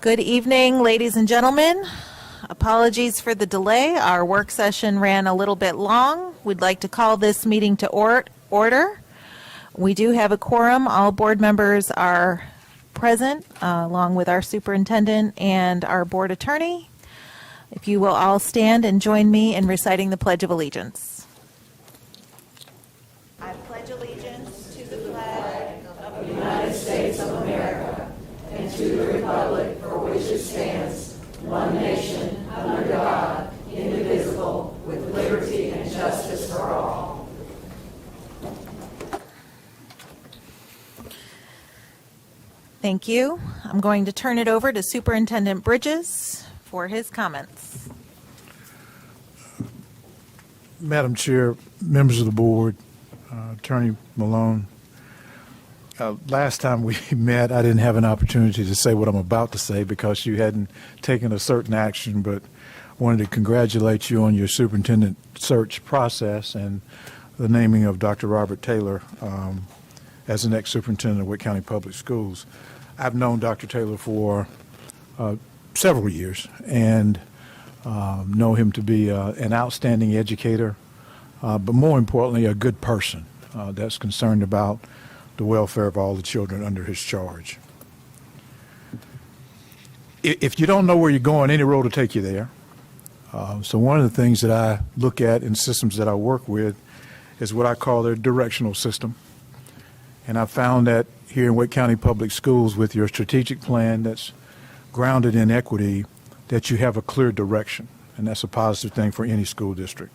Good evening, ladies and gentlemen. Apologies for the delay. Our work session ran a little bit long. We'd like to call this meeting to order. We do have a quorum. All board members are present, along with our superintendent and our board attorney. If you will all stand and join me in reciting the Pledge of Allegiance. I pledge allegiance to the flag of the United States of America and to the republic for which it stands, one nation, under God, indivisible, with liberty and justice for all. Thank you. I'm going to turn it over to Superintendent Bridges for his comments. Madam Chair, members of the board, Attorney Malone, last time we met, I didn't have an opportunity to say what I'm about to say because you hadn't taken a certain action, but wanted to congratulate you on your superintendent search process and the naming of Dr. Robert Taylor as the next superintendent of Wake County Public Schools. I've known Dr. Taylor for several years and know him to be an outstanding educator, but more importantly, a good person that's concerned about the welfare of all the children under his charge. If you don't know where you're going, any road will take you there. So one of the things that I look at in systems that I work with is what I call their directional system. And I found that here in Wake County Public Schools, with your strategic plan that's grounded in equity, that you have a clear direction. And that's a positive thing for any school district.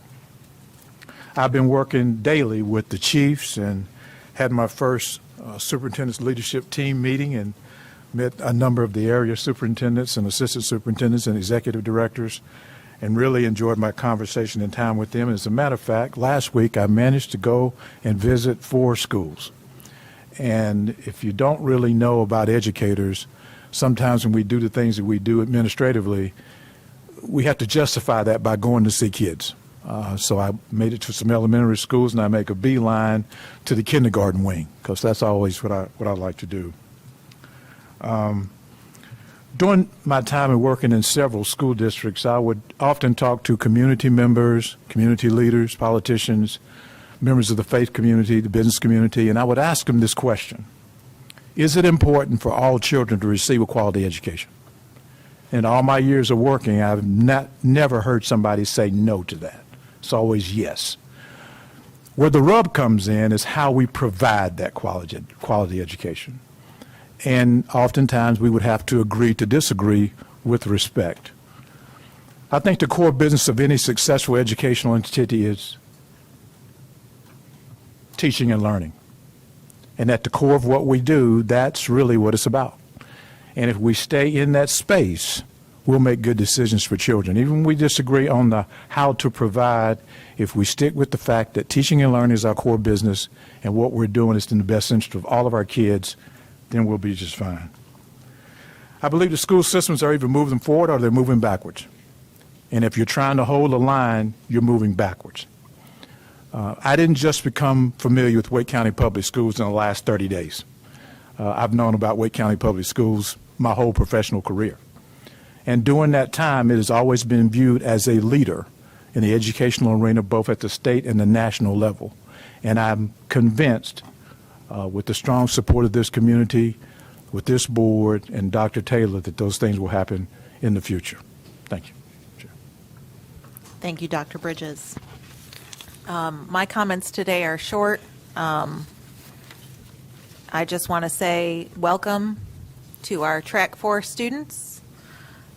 I've been working daily with the chiefs and had my first superintendent's leadership team meeting and met a number of the area superintendents and assistant superintendents and executive directors and really enjoyed my conversation and time with them. As a matter of fact, last week I managed to go and visit 4 schools. And if you don't really know about educators, sometimes when we do the things that we do administratively, we have to justify that by going to see kids. So I made it to some elementary schools, and I make a beeline to the kindergarten wing because that's always what I like to do. During my time in working in several school districts, I would often talk to community members, community leaders, politicians, members of the faith community, the business community, and I would ask them this question: is it important for all children to receive a quality education? In all my years of working, I've never heard somebody say no to that. It's always yes. Where the rub comes in is how we provide that quality education. And oftentimes we would have to agree to disagree with respect. I think the core business of any successful educational entity is teaching and learning. And at the core of what we do, that's really what it's about. And if we stay in that space, we'll make good decisions for children. Even when we disagree on the how to provide, if we stick with the fact that teaching and learning is our core business and what we're doing is in the best interest of all of our kids, then we'll be just fine. I believe the school systems are either moving forward or they're moving backwards. And if you're trying to hold a line, you're moving backwards. I didn't just become familiar with Wake County Public Schools in the last 30 days. I've known about Wake County Public Schools my whole professional career. And during that time, it has always been viewed as a leader in the educational arena, both at the state and the national level. And I'm convinced, with the strong support of this community, with this board, and Dr. Taylor, that those things will happen in the future. Thank you. Sure. Thank you, Dr. Bridges. My comments today are short. I just want to say welcome to our Track 4 students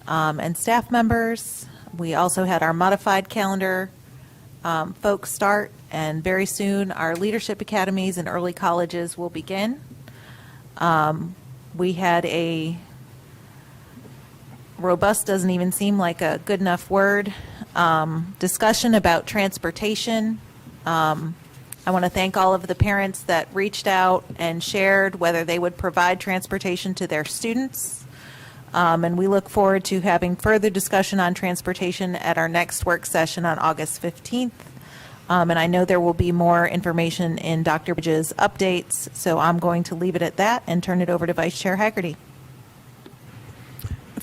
and staff members. We also had our modified calendar folks start, and very soon our leadership academies and early colleges will begin. We had a robust, doesn't even seem like a good enough word, discussion about transportation. I want to thank all of the parents that reached out and shared whether they would provide transportation to their students. And we look forward to having further discussion on transportation at our next work session on August 15th. And I know there will be more information in Dr. Bridges' updates, so I'm going to leave it at that and turn it over to Vice Chair Haggerty.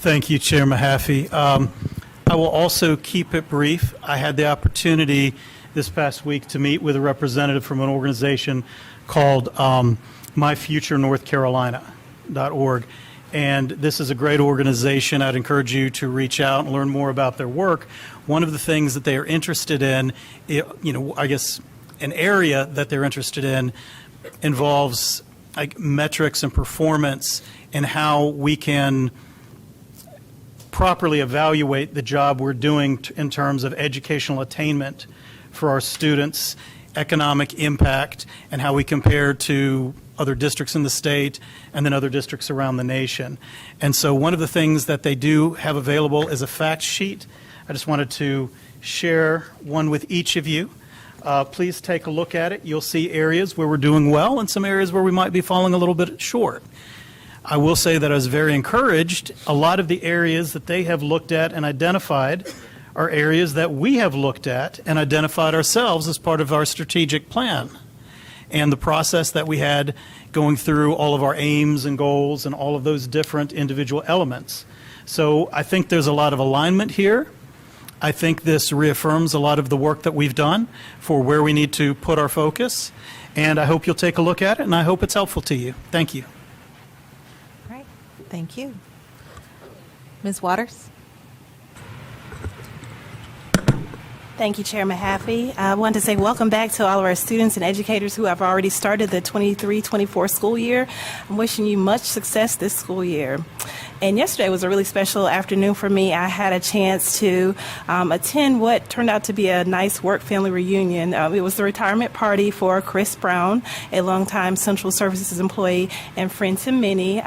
Thank you, Chair Mahaffey. I will also keep it brief. I had the opportunity this past week to meet with a representative from an organization called myfuturenorthcarolina.org. And this is a great organization. I'd encourage you to reach out and learn more about their work. One of the things that they are interested in, I guess an area that they're interested in involves like metrics and performance and how we can properly evaluate the job we're doing in terms of educational attainment for our students, economic impact, and how we compare to other districts in the state and then other districts around the nation. And so one of the things that they do have available is a fact sheet. I just wanted to share one with each of you. Please take a look at it. You'll see areas where we're doing well and some areas where we might be falling a little bit short. I will say that I was very encouraged. A lot of the areas that they have looked at and identified are areas that we have looked at and identified ourselves as part of our strategic plan. And the process that we had going through all of our aims and goals and all of those different individual elements. So I think there's a lot of alignment here. I think this reaffirms a lot of the work that we've done for where we need to put our focus. And I hope you'll take a look at it, and I hope it's helpful to you. Thank you. All right. Thank you. Ms. Waters? Thank you, Chair Mahaffey. I want to say welcome back to all of our students and educators who have already started the 23-24 school year. I'm wishing you much success this school year. And yesterday was a really special afternoon for me. I had a chance to attend what turned out to be a nice work-family reunion. It was the retirement party for Chris Brown, a longtime Central Services employee and friend to many.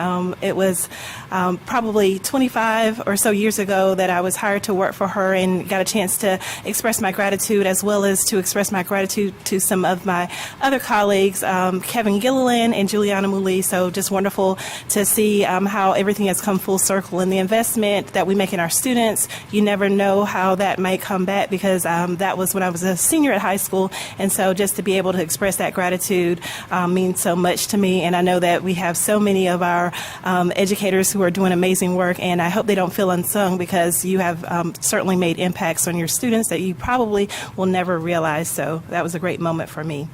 It was probably 25 or so years ago that I was hired to work for her and got a chance to express my gratitude, as well as to express my gratitude to some of my other colleagues, Kevin Gilliland and Juliana Mooley. So just wonderful to see how everything has come full circle, and the investment that we make in our students, you never know how that might come back, because that was when I was a senior at high school, and so just to be able to express that gratitude means so much to me. And I know that we have so many of our educators who are doing amazing work, and I hope they don't feel unsung, because you have certainly made impacts on your students that you probably will never realize. So that was a great moment for me.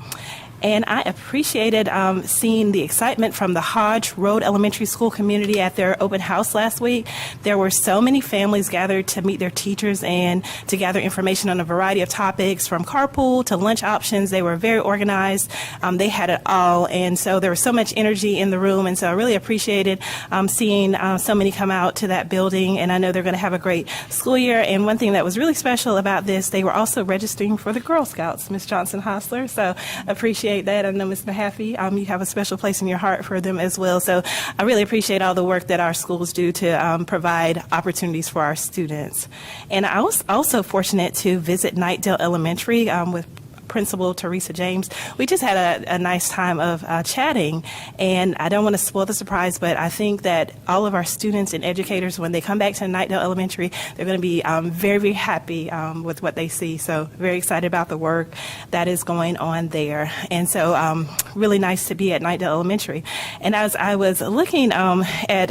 And I appreciated seeing the excitement from the Hodge Road Elementary School community at their open house last week. There were so many families gathered to meet their teachers and to gather information on a variety of topics, from carpool to lunch options. They were very organized. They had it all. And so there was so much energy in the room. And so I really appreciated seeing so many come out to that building. And I know they're going to have a great school year. And one thing that was really special about this, they were also registering for the Girl Scouts, Ms. Johnson-Hostler. So appreciate that. I know, Ms. Mahaffey, you have a special place in your heart for them as well. So I really appreciate all the work that our schools do to provide opportunities for our students. And I was also fortunate to visit Knightdale Elementary with Principal Teresa James. We just had a nice time of chatting, and I don't want to spoil the surprise, but I think that all of our students and educators, when they come back to Knightdale Elementary, they're going to be very, very happy with what they see. So very excited about the work that is going on there. And so really nice to be at Knightdale Elementary. And as I was looking at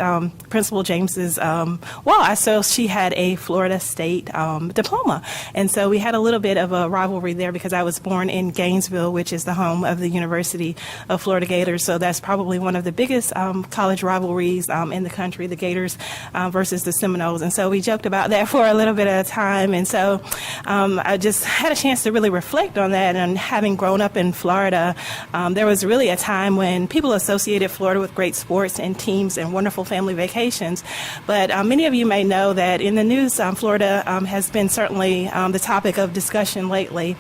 Principal James's wall, I saw she had a Florida State diploma. And so we had a little bit of a rivalry there, because I was born in Gainesville, which is the home of the University of Florida Gators. So that's probably one of the biggest college rivalries in the country, the Gators versus the Seminoles. And so we joked about that for a little bit of time. And so I just had a chance to really reflect on that. And having grown up in Florida, there was really a time when people associated Florida with great sports and teams and wonderful family vacations. But many of you may know that in the news, Florida has been certainly the topic of discussion lately.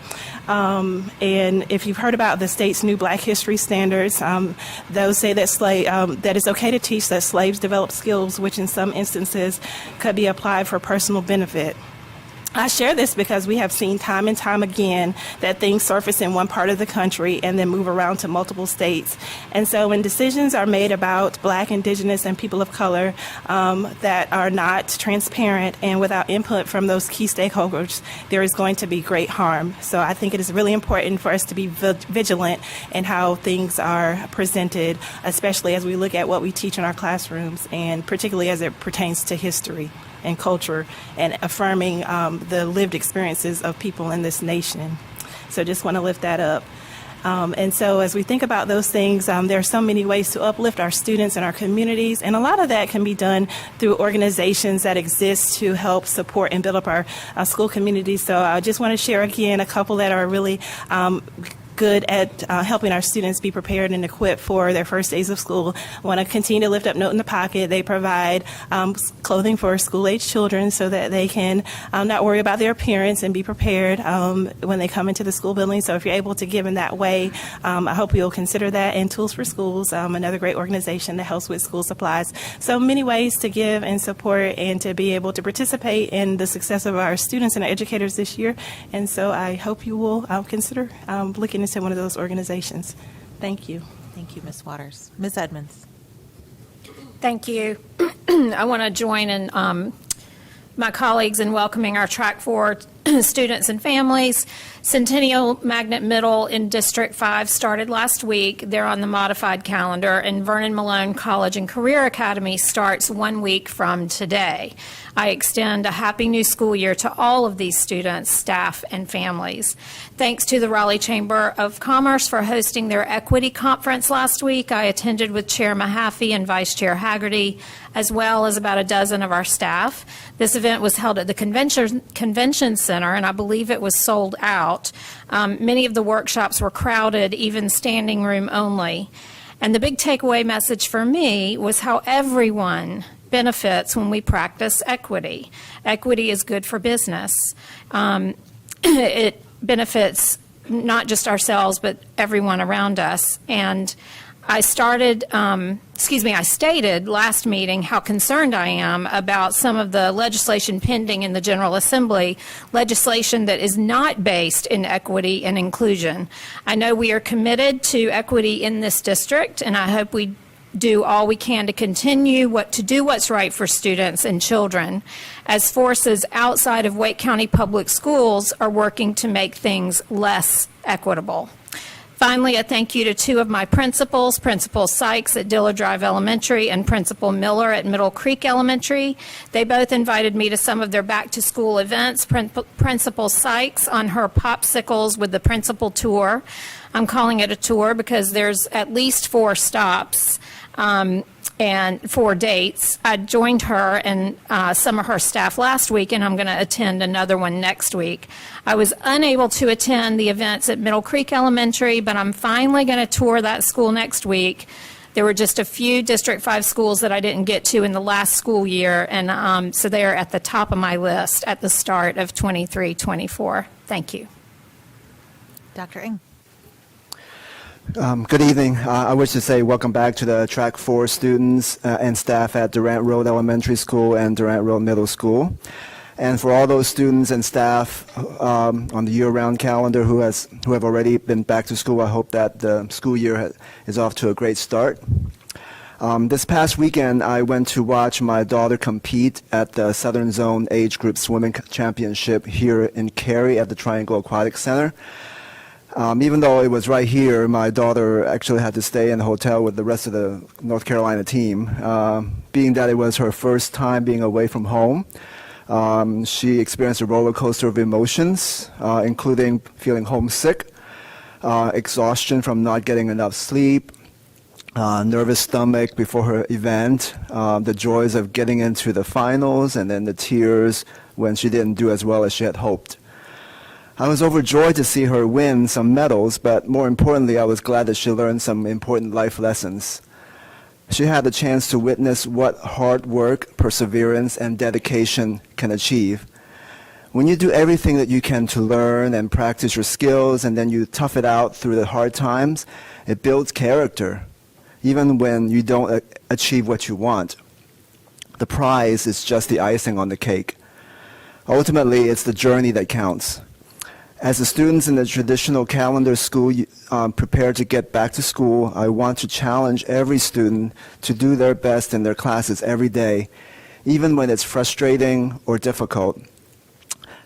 And if you've heard about the state's new Black History standards, those say that it's okay to teach that slaves develop skills which in some instances could be applied for personal benefit. I share this because we have seen time and time again that things surface in one part of the country and then move around to multiple states. And so when decisions are made about Black, Indigenous, and people of color that are not transparent and without input from those key stakeholders, there is going to be great harm. So I think it is really important for us to be vigilant in how things are presented, especially as we look at what we teach in our classrooms, and particularly as it pertains to history and culture, and affirming the lived experiences of people in this nation. So just want to lift that up. And so as we think about those things, there are so many ways to uplift our students and our communities, and a lot of that can be done through organizations that exist to help support and build up our school communities. So I just want to share again a couple that are really good at helping our students be prepared and equipped for their first days of school. I want to continue to lift up Note in the Pocket. They provide clothing for school-age children so that they can not worry about their appearance and be prepared when they come into the school building. So if you're able to give in that way, I hope you'll consider that. And Tools for Schools, another great organization that helps with school supplies. So many ways to give and support and to be able to participate in the success of our students and our educators this year. And so I hope you will consider looking into one of those organizations. Thank you. Thank you, Ms. Waters. Ms. Edmonds. Thank you. I want to join in my colleagues in welcoming our Track 4 students and families. Centennial Magnet Middle in District 5 started last week. They're on the modified calendar, and Vernon Malone College and Career Academy starts 1 week from today. I extend a happy new school year to all of these students, staff, and families. Thanks to the Raleigh Chamber of Commerce for hosting their equity conference last week. I attended with Chair Mahaffey and Vice Chair Haggerty, as well as about a dozen of our staff. This event was held at the Convention Center, and I believe it was sold out. Many of the workshops were crowded, even standing room only. And the big takeaway message for me was how everyone benefits when we practice equity. Equity is good for business. It benefits not just ourselves, but everyone around us. And I stated last meeting how concerned I am about some of the legislation pending in the General Assembly, legislation that is not based in equity and inclusion. I know we are committed to equity in this district, and I hope we do all we can to continue to do what's right for students and children, as forces outside of Wake County Public Schools are working to make things less equitable. Finally, a thank you to two of my principals, Principal Sykes at Diller Drive Elementary and Principal Miller at Middle Creek Elementary. They both invited me to some of their back-to-school events. Principal Sykes on her Popsicles with the Principal Tour. I'm calling it a tour because there's at least 4 stops and 4 dates. I joined her and some of her staff last week, and I'm going to attend another one next week. I was unable to attend the events at Middle Creek Elementary, but I'm finally going to tour that school next week. There were just a few District 5 schools that I didn't get to in the last school year, and so they are at the top of my list at the start of 23-24. Thank you. Dr. Ng. Good evening. I wish to say welcome back to the Track 4 students and staff at Durant Road Elementary School and Durant Road Middle School. And for all those students and staff on the year-round calendar who have already been back to school, I hope that the school year is off to a great start. This past weekend, I went to watch my daughter compete at the Southern Zone Age Group Swimming Championship here in Cary at the Triangle Aquatic Center. Even though it was right here, my daughter actually had to stay in the hotel with the rest of the North Carolina team. Being that it was her first time being away from home, she experienced a roller coaster of emotions, including feeling homesick, exhaustion from not getting enough sleep, nervous stomach before her event, the joys of getting into the finals, and then the tears when she didn't do as well as she had hoped. I was overjoyed to see her win some medals, but more importantly, I was glad that she learned some important life lessons. She had the chance to witness what hard work, perseverance, and dedication can achieve. When you do everything that you can to learn and practice your skills, and then you tough it out through the hard times, it builds character, even when you don't achieve what you want. The prize is just the icing on the cake. Ultimately, it's the journey that counts. As the students in the traditional calendar school prepare to get back to school, I want to challenge every student to do their best in their classes every day, even when it's frustrating or difficult.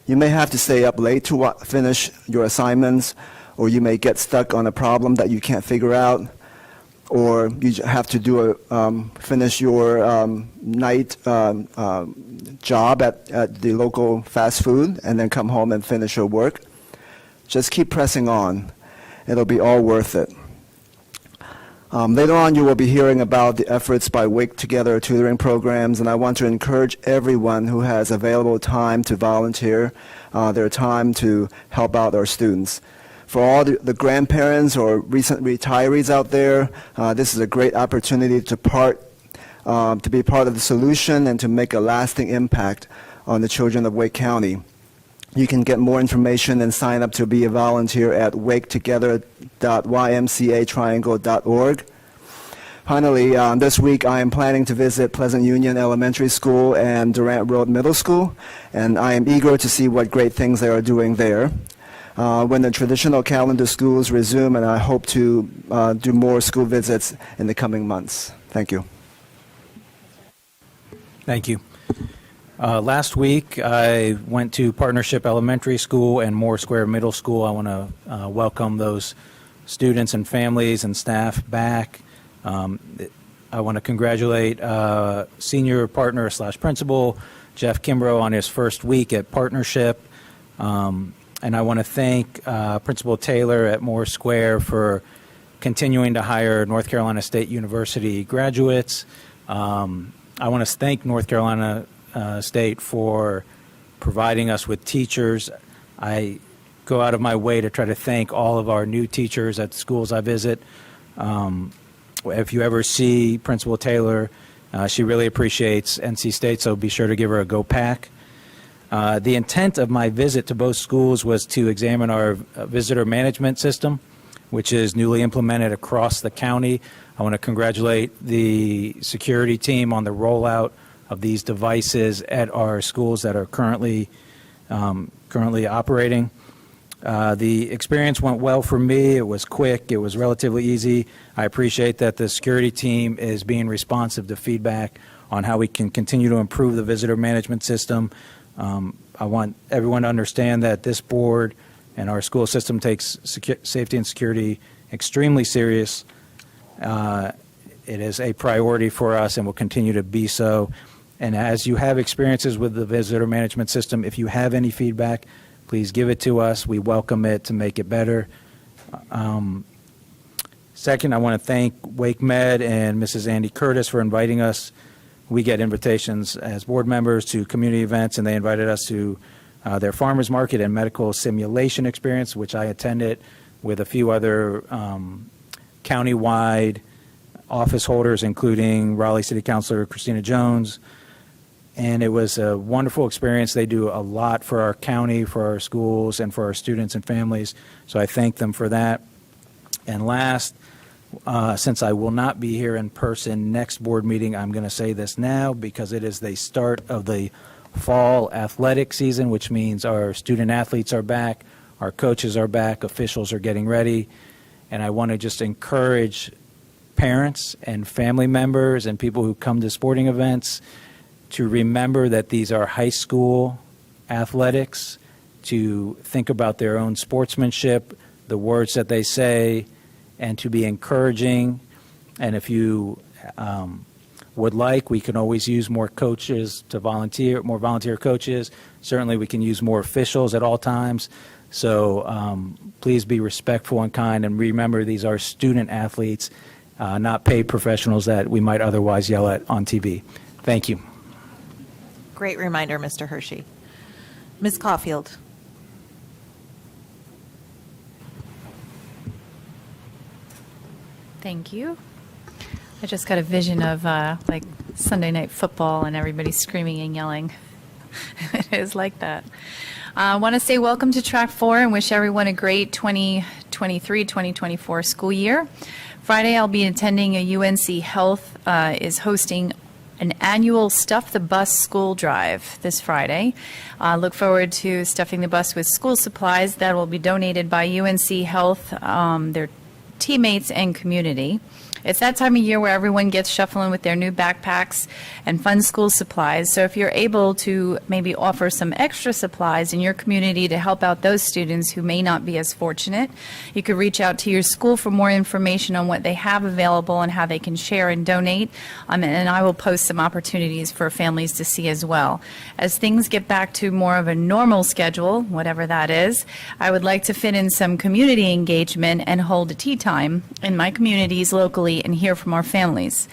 You may have to stay up late to finish your assignments, or you may get stuck on a problem that you can't figure out, or you have to finish your night job at the local fast food and then come home and finish your work. Just keep pressing on. It'll be all worth it. Later on, you will be hearing about the efforts by Wake Together tutoring programs, and I want to encourage everyone who has available time to volunteer their time to help out our students. For all the grandparents or recent retirees out there, this is a great opportunity to be part of the solution and to make a lasting impact on the children of Wake County. You can get more information and sign up to be a volunteer at waketogether.ymcatriangle.org. Finally, this week I am planning to visit Pleasant Union Elementary School and Durant Road Middle School, and I am eager to see what great things they are doing there. When the traditional calendar schools resume, and I hope to do more school visits in the coming months. Thank you. Thank you. Last week, I went to Partnership Elementary School and Moore Square Middle School. I want to welcome those students and families and staff back. I want to congratulate senior partner / principal Jeff Kimbrough on his first week at Partnership. And I want to thank Principal Taylor at Moore Square for continuing to hire North Carolina State University graduates. I want to thank North Carolina State for providing us with teachers. I go out of my way to try to thank all of our new teachers at the schools I visit. If you ever see Principal Taylor, she really appreciates NC State, so be sure to give her a go pack. The intent of my visit to both schools was to examine our visitor management system, which is newly implemented across the county. I want to congratulate the security team on the rollout of these devices at our schools that are currently operating. The experience went well for me. It was quick. It was relatively easy. I appreciate that the security team is being responsive to feedback on how we can continue to improve the visitor management system. I want everyone to understand that this board and our school system takes safety and security extremely serious. It is a priority for us and will continue to be so. And as you have experiences with the visitor management system, if you have any feedback, please give it to us. We welcome it to make it better. Second, I want to thank Wake Med and Mrs. Andy Curtis for inviting us. We get invitations as board members to community events, and they invited us to their farmers market and medical simulation experience, which I attended with a few other countywide office holders, including Raleigh City Councilor Christina Jones. And it was a wonderful experience. They do a lot for our county, for our schools, and for our students and families. So I thank them for that. And last, since I will not be here in person next board meeting, I'm going to say this now because it is the start of the fall athletic season, which means our student athletes are back, our coaches are back, officials are getting ready. And I want to just encourage parents and family members and people who come to sporting events to remember that these are high school athletics, to think about their own sportsmanship, the words that they say, and to be encouraging. And if you would like, we can always use more coaches to volunteer, more volunteer coaches. Certainly we can use more officials at all times. So please be respectful and kind, and remember these are student athletes, not paid professionals that we might otherwise yell at on TV. Thank you. Great reminder, Mr. Hershey. Ms. Caulfield. Thank you. I just got a vision of like Sunday Night Football and everybody screaming and yelling. It is like that. I want to say welcome to Track 4 and wish everyone a great 2023-2024 school year. Friday, I'll be attending a UNC Health is hosting an annual Stuff the Bus school drive this Friday. Look forward to stuffing the bus with school supplies that will be donated by UNC Health, their teammates, and community. It's that time of year where everyone gets shuffling with their new backpacks and fun school supplies. So if you're able to maybe offer some extra supplies in your community to help out those students who may not be as fortunate, you could reach out to your school for more information on what they have available and how they can share and donate. And I will post some opportunities for families to see as well. As things get back to more of a normal schedule, whatever that is, I would like to fit in some community engagement and hold a tea time in my communities locally and hear from our families.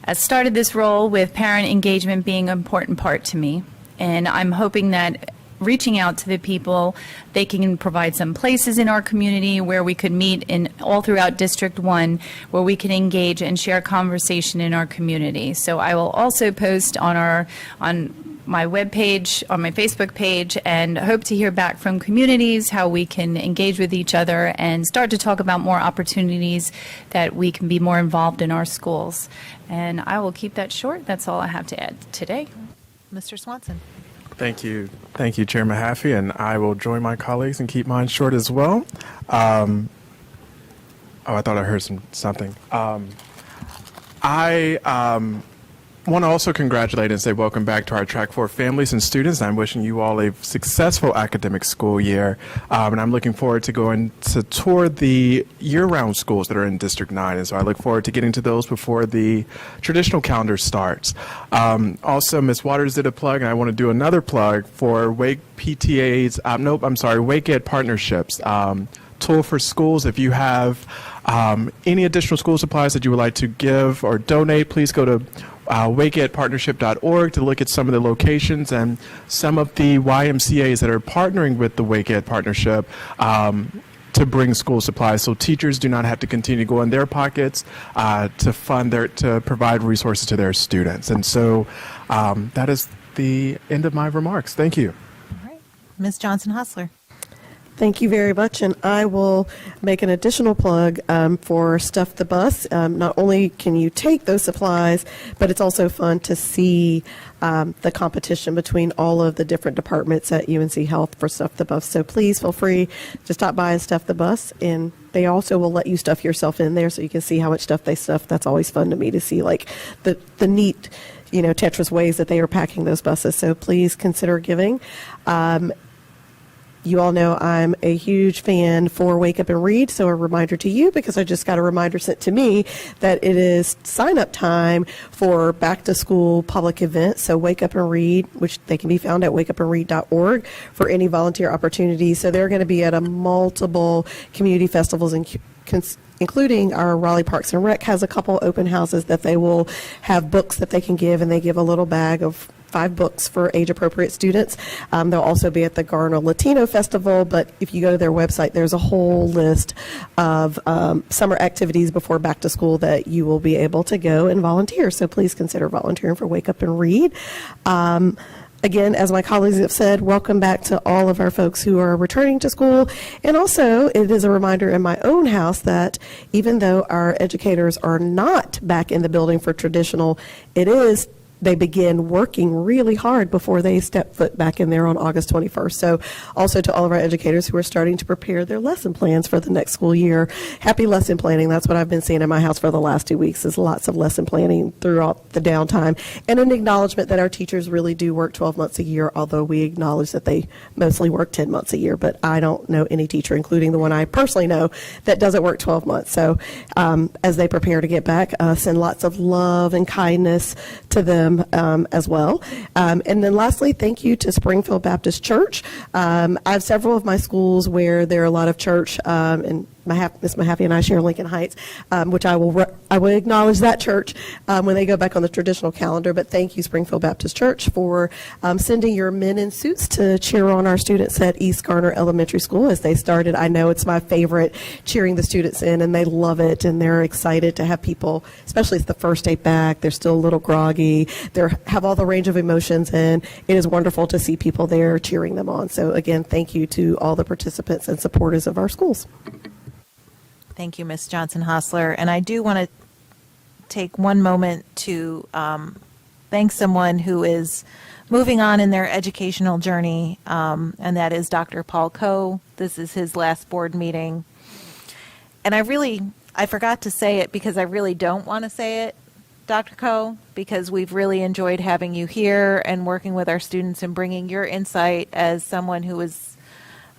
I started this role with parent engagement being an important part to me, and I'm hoping that reaching out to the people, they can provide some places in our community where we could meet in all throughout District 1, where we can engage and share conversation in our community. So I will also post on my webpage, on my Facebook page, and hope to hear back from communities how we can engage with each other and start to talk about more opportunities that we can be more involved in our schools. And I will keep that short. That's all I have to add today. Mr. Swanson. Thank you. Thank you, Chair Mahaffey, and I will join my colleagues and keep mine short as well. I thought I heard something. I want to also congratulate and say welcome back to our Track 4 families and students. I'm wishing you all a successful academic school year, and I'm looking forward to going to tour the year-round schools that are in District 9, and so I look forward to getting to those before the traditional calendar starts. Also, Ms. Waters did a plug, and I want to do another plug for Wake PTA's, Wake Ed Partnerships tool for schools. If you have any additional school supplies that you would like to give or donate, please go to wakeedpartnership.org to look at some of the locations and some of the YMCAs that are partnering with the Wake Ed Partnership to bring school supplies, so teachers do not have to continue to go in their pockets to provide resources to their students. And so that is the end of my remarks. Thank you. All right. Ms. Johnson-Hostler. Thank you very much, and I will make an additional plug for Stuff the Bus. Not only can you take those supplies, but it's also fun to see the competition between all of the different departments at UNC Health for Stuff the Bus. So please feel free to stop by and stuff the bus, and they also will let you stuff yourself in there so you can see how much stuff they stuff. That's always fun to me to see, like, the neat, Tetris ways that they are packing those buses. So please consider giving. You all know I'm a huge fan for Wake Up and Read, so a reminder to you, because I just got a reminder sent to me that it is sign-up time for back-to-school public events. So Wake Up and Read, which they can be found at wakeupandread.org for any volunteer opportunities. So they're going to be at multiple community festivals, including our Raleigh Parks and Rec has a couple open houses that they will have books that they can give, and they give a little bag of 5 books for age-appropriate students. They'll also be at the Garner Latino Festival, but if you go to their website, there's a whole list of summer activities before back to school that you will be able to go and volunteer. So please consider volunteering for Wake Up and Read. Again, as my colleagues have said, welcome back to all of our folks who are returning to school. And also, it is a reminder in my own house that even though our educators are not back in the building for traditional, they begin working really hard before they step foot back in there on August 21st. So also to all of our educators who are starting to prepare their lesson plans for the next school year, happy lesson planning. That's what I've been seeing in my house for the last 2 weeks, is lots of lesson planning throughout the downtime, and an acknowledgement that our teachers really do work 12 months a year, although we acknowledge that they mostly work 10 months a year. But I don't know any teacher, including the one I personally know, that doesn't work 12 months. So as they prepare to get back, send lots of love and kindness to them as well. And then lastly, thank you to Springfield Baptist Church. I have several of my schools where there are a lot of church, and Ms. Mahaffey and I share Lincoln Heights, which I will acknowledge that church when they go back on the traditional calendar. But thank you, Springfield Baptist Church, for sending your men in suits to cheer on our students at East Garner Elementary School as they started. I know it's my favorite, cheering the students in, and they love it, and they're excited to have people, especially it's the first day back. They're still a little groggy. They have all the range of emotions, and it is wonderful to see people there cheering them on. So again, thank you to all the participants and supporters of our schools. Thank you, Ms. Johnson-Hostler. And I do want to take one moment to thank someone who is moving on in their educational journey, and that is Dr. Paul Coe. This is his last board meeting. And I forgot to say it because I really don't want to say it, Dr. Coe, because we've really enjoyed having you here and working with our students and bringing your insight as someone who is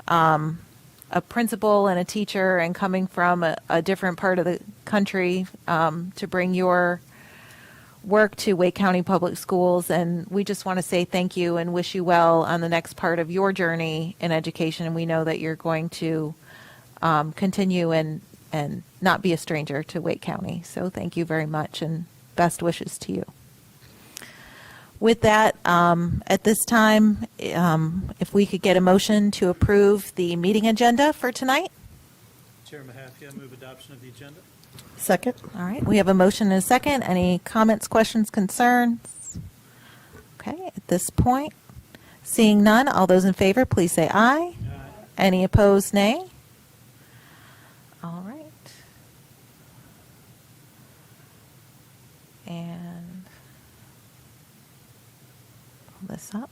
a principal and a teacher and coming from a different part of the country to bring your work to Wake County Public Schools. And we just want to say thank you and wish you well on the next part of your journey in education. And we know that you're going to continue and not be a stranger to Wake County. So thank you very much and best wishes to you. With that, at this time, if we could get a motion to approve the meeting agenda for tonight. Chair Mahaffey, I move adoption of the agenda. Second. All right, we have a motion and a second. Any comments, questions, concerns? Okay, at this point, seeing none, all those in favor, please say aye. Aye. Any opposed, nay? All right. And pull this up.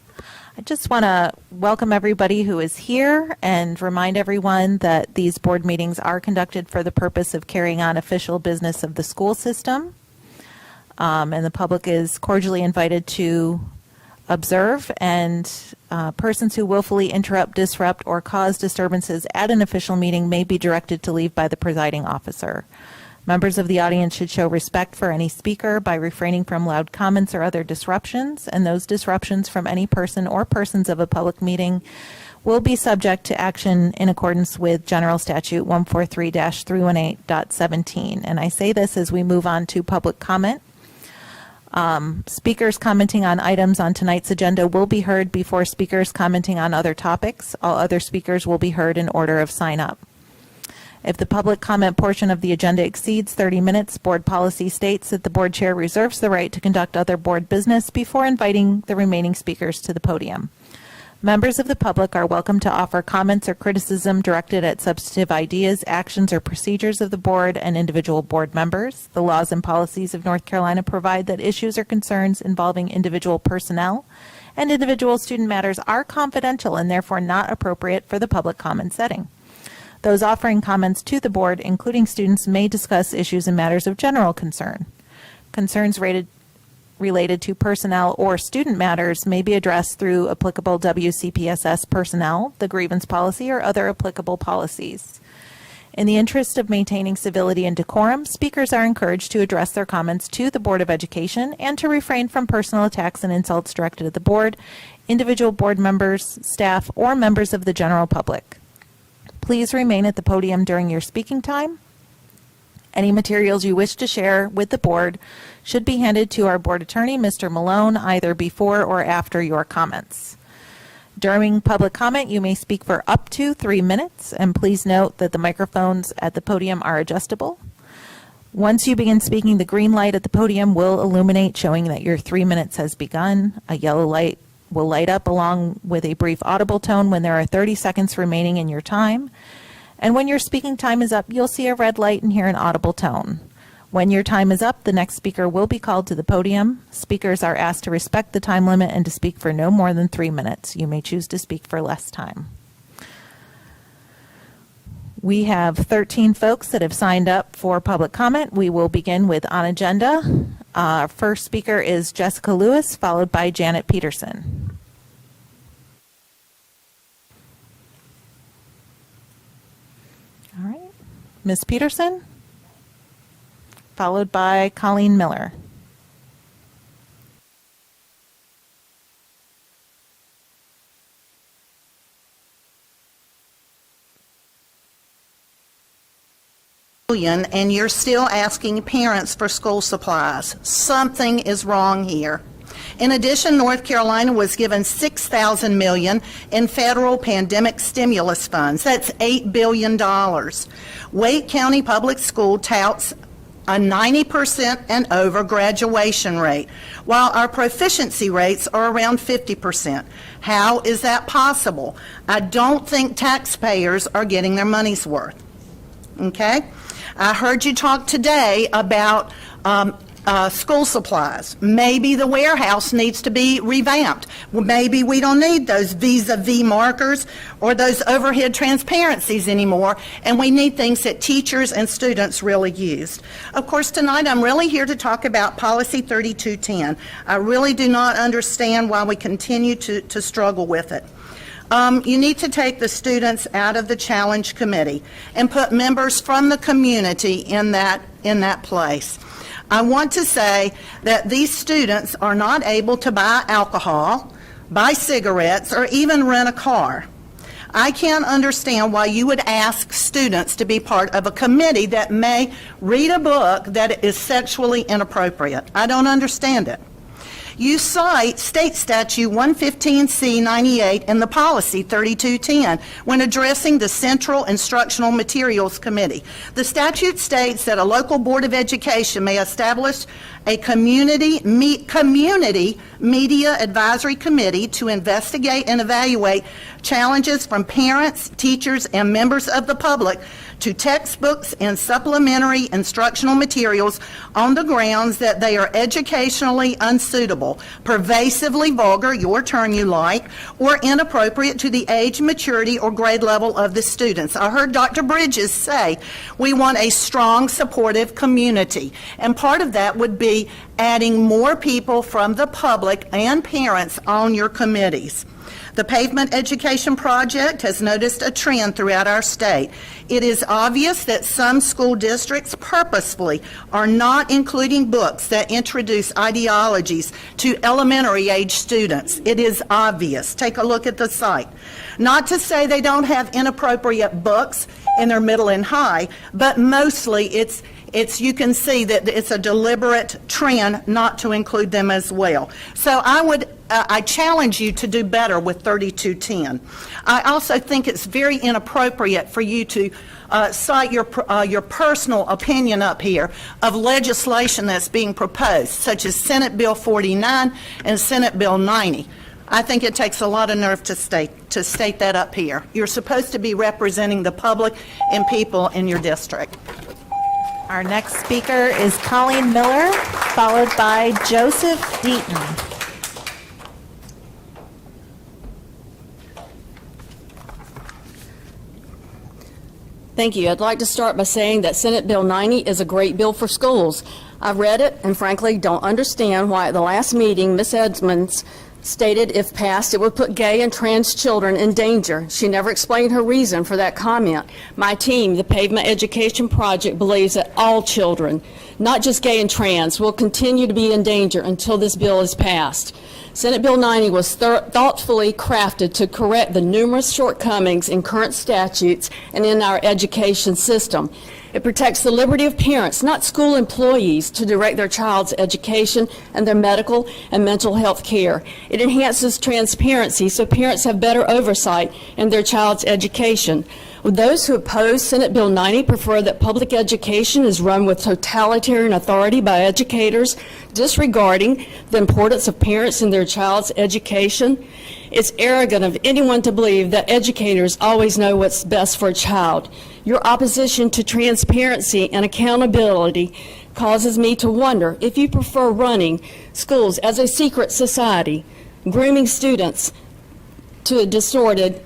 I just want to welcome everybody who is here and remind everyone that these board meetings are conducted for the purpose of carrying on official business of the school system. And the public is cordially invited to observe, and persons who willfully interrupt, disrupt, or cause disturbances at an official meeting may be directed to leave by the presiding officer. Members of the audience should show respect for any speaker by refraining from loud comments or other disruptions, and those disruptions from any person or persons of a public meeting will be subject to action in accordance with General Statute 143-318.17. And I say this as we move on to public comment. Speakers commenting on items on tonight's agenda will be heard before speakers commenting on other topics. All other speakers will be heard in order of sign up. If the public comment portion of the agenda exceeds 30 minutes, board policy states that the board chair reserves the right to conduct other board business before inviting the remaining speakers to the podium. Members of the public are welcome to offer comments or criticism directed at substantive ideas, actions, or procedures of the board and individual board members. The laws and policies of North Carolina provide that issues or concerns involving individual personnel and individual student matters are confidential and therefore not appropriate for the public comment setting. Those offering comments to the board, including students, may discuss issues and matters of general concern. Concerns related to personnel or student matters may be addressed through applicable WCPSS personnel, the grievance policy, or other applicable policies. In the interest of maintaining civility and decorum, speakers are encouraged to address their comments to the Board of Education and to refrain from personal attacks and insults directed at the board, individual board members, staff, or members of the general public. Please remain at the podium during your speaking time. Any materials you wish to share with the board should be handed to our board attorney, Mr. Malone, either before or after your comments. During public comment, you may speak for up to 3 minutes, and please note that the microphones at the podium are adjustable. Once you begin speaking, the green light at the podium will illuminate, showing that your 3 minutes has begun. A yellow light will light up along with a brief audible tone when there are 30 seconds remaining in your time. And when your speaking time is up, you'll see a red light and hear an audible tone. When your time is up, the next speaker will be called to the podium. Speakers are asked to respect the time limit and to speak for no more than 3 minutes. You may choose to speak for less time. We have 13 folks that have signed up for public comment. We will begin with on agenda. Our first speaker is Jessica Lewis, followed by Janet Peterson. All right. Ms. Peterson, followed by Colleen Miller. And you're still asking parents for school supplies. Something is wrong here. In addition, North Carolina was given $6,000 million in federal pandemic stimulus funds. That's $8 billion. Wake County Public School touts a 90% and over graduation rate, while our proficiency rates are around 50%. How is that possible? I don't think taxpayers are getting their money's worth. Okay? I heard you talk today about school supplies. Maybe the warehouse needs to be revamped. Well, maybe we don't need those vis-a-vis markers or those overhead transparencies anymore, and we need things that teachers and students really use. Of course, tonight I'm really here to talk about Policy 3210. I really do not understand why we continue to struggle with it. You need to take the students out of the challenge committee and put members from the community in that place. I want to say that these students are not able to buy alcohol, buy cigarettes, or even rent a car. I can't understand why you would ask students to be part of a committee that may read a book that is sexually inappropriate. I don't understand it. You cite State Statute 115C98 in the Policy 3210 when addressing the Central Instructional Materials Committee. The statute states that a local board of education may establish a community media advisory committee to investigate and evaluate challenges from parents, teachers, and members of the public to textbooks and supplementary instructional materials on the grounds that they are educationally unsuitable, pervasively vulgar, your term you like, or inappropriate to the age, maturity, or grade level of the students. I heard Dr. Bridges say we want a strong, supportive community, and part of that would be adding more people from the public and parents on your committees. The Pavement Education Project has noticed a trend throughout our state. It is obvious that some school districts purposefully are not including books that introduce ideologies to elementary age students. It is obvious. Take a look at the site. Not to say they don't have inappropriate books in their middle and high, but mostly it's you can see that it's a deliberate trend not to include them as well. So I challenge you to do better with 3210. I also think it's very inappropriate for you to cite your personal opinion up here of legislation that's being proposed, such as Senate Bill 49 and Senate Bill 90. I think it takes a lot of nerve to state that up here. You're supposed to be representing the public and people in your district. Our next speaker is Colleen Miller, followed by Joseph Deaton. Thank you. I'd like to start by saying that Senate Bill 90 is a great bill for schools. I've read it and frankly don't understand why at the last meeting Ms. Edmonds stated if passed it would put gay and trans children in danger. She never explained her reason for that comment. My team, the Pavement Education Project, believes that all children, not just gay and trans, will continue to be in danger until this bill is passed. Senate Bill 90 was thoughtfully crafted to correct the numerous shortcomings in current statutes and in our education system. It protects the liberty of parents, not school employees, to direct their child's education and their medical and mental health care. It enhances transparency so parents have better oversight in their child's education. Those who oppose Senate Bill 90 prefer that public education is run with totalitarian authority by educators, disregarding the importance of parents in their child's education. It's arrogant of anyone to believe that educators always know what's best for a child. Your opposition to transparency and accountability causes me to wonder if you prefer running schools as a secret society, grooming students to distorted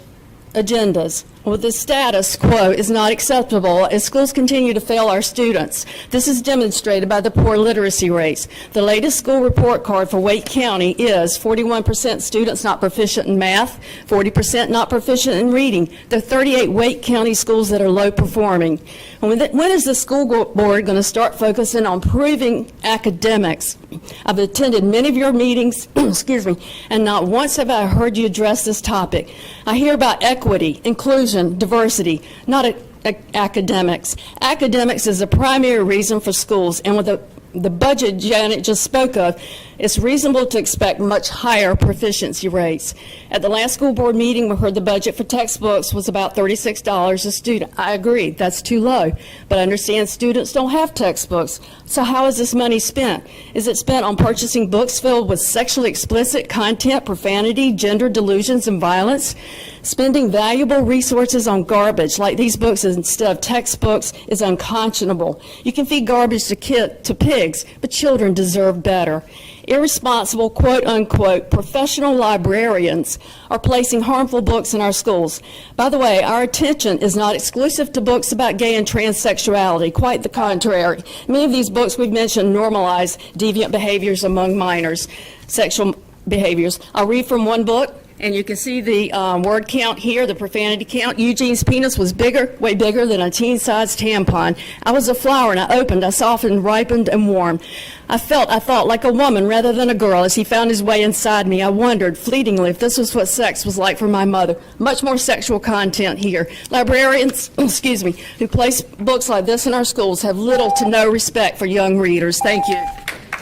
agendas. Well, the status quo is not acceptable as schools continue to fail our students. This is demonstrated by the poor literacy rates. The latest school report card for Wake County is 41% students not proficient in math, 40% not proficient in reading. There are 38 Wake County schools that are low performing. When is the school board going to start focusing on improving academics? I've attended many of your meetings, excuse me, and not once have I heard you address this topic. I hear about equity, inclusion, diversity, not academics. Academics is the primary reason for schools, and with the budget Janet just spoke of, It's reasonable to expect much higher proficiency rates. At the last school board meeting, we heard the budget for textbooks was about $36 a student. I agree, that's too low, but I understand students don't have textbooks. So how is this money spent? Is it spent on purchasing books filled with sexually explicit content, profanity, gender delusions, and violence? Spending valuable resources on garbage like these books instead of textbooks is unconscionable. You can feed garbage to pigs, but children deserve better. Irresponsible, quote-unquote, professional librarians are placing harmful books in our schools. By the way, our attention is not exclusive to books about gay and transsexuality, quite the contrary. Many of these books we've mentioned normalize deviant behaviors among minors, sexual behaviors. I'll read from one book, and you can see the word count here, the profanity count. Eugene's penis was bigger, way bigger than a teen-sized tampon. I was a flower, and I opened, I softened, ripened, and warmed. I thought like a woman rather than a girl. As he found his way inside me, I wondered fleetingly if this was what sex was like for my mother. Much more sexual content here. Librarians, excuse me, who place books like this in our schools have little to no respect for young readers. Thank you.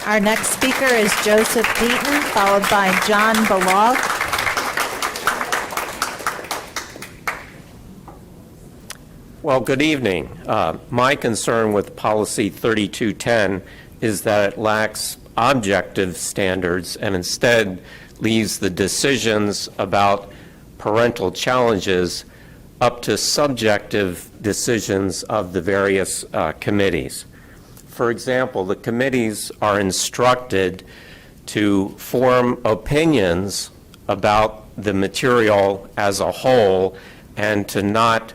Our next speaker is Joseph Deaton, followed by John Balog. Well, good evening. My concern with Policy 3210 is that it lacks objective standards and instead leaves the decisions about parental challenges up to subjective decisions of the various committees. For example, the committees are instructed to form opinions about the material as a whole and to not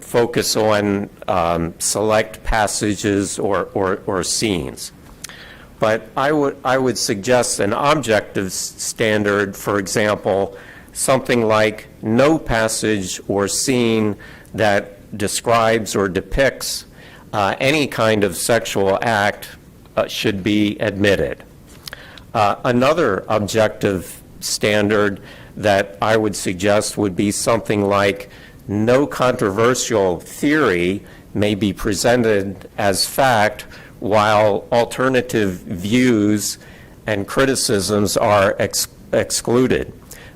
focus on select passages or scenes. But I would suggest an objective standard, for example, something like no passage or scene that describes or depicts any kind of sexual act should be admitted. Another objective standard that I would suggest would be something like no controversial theory may be presented as fact while alternative views and criticisms are excluded.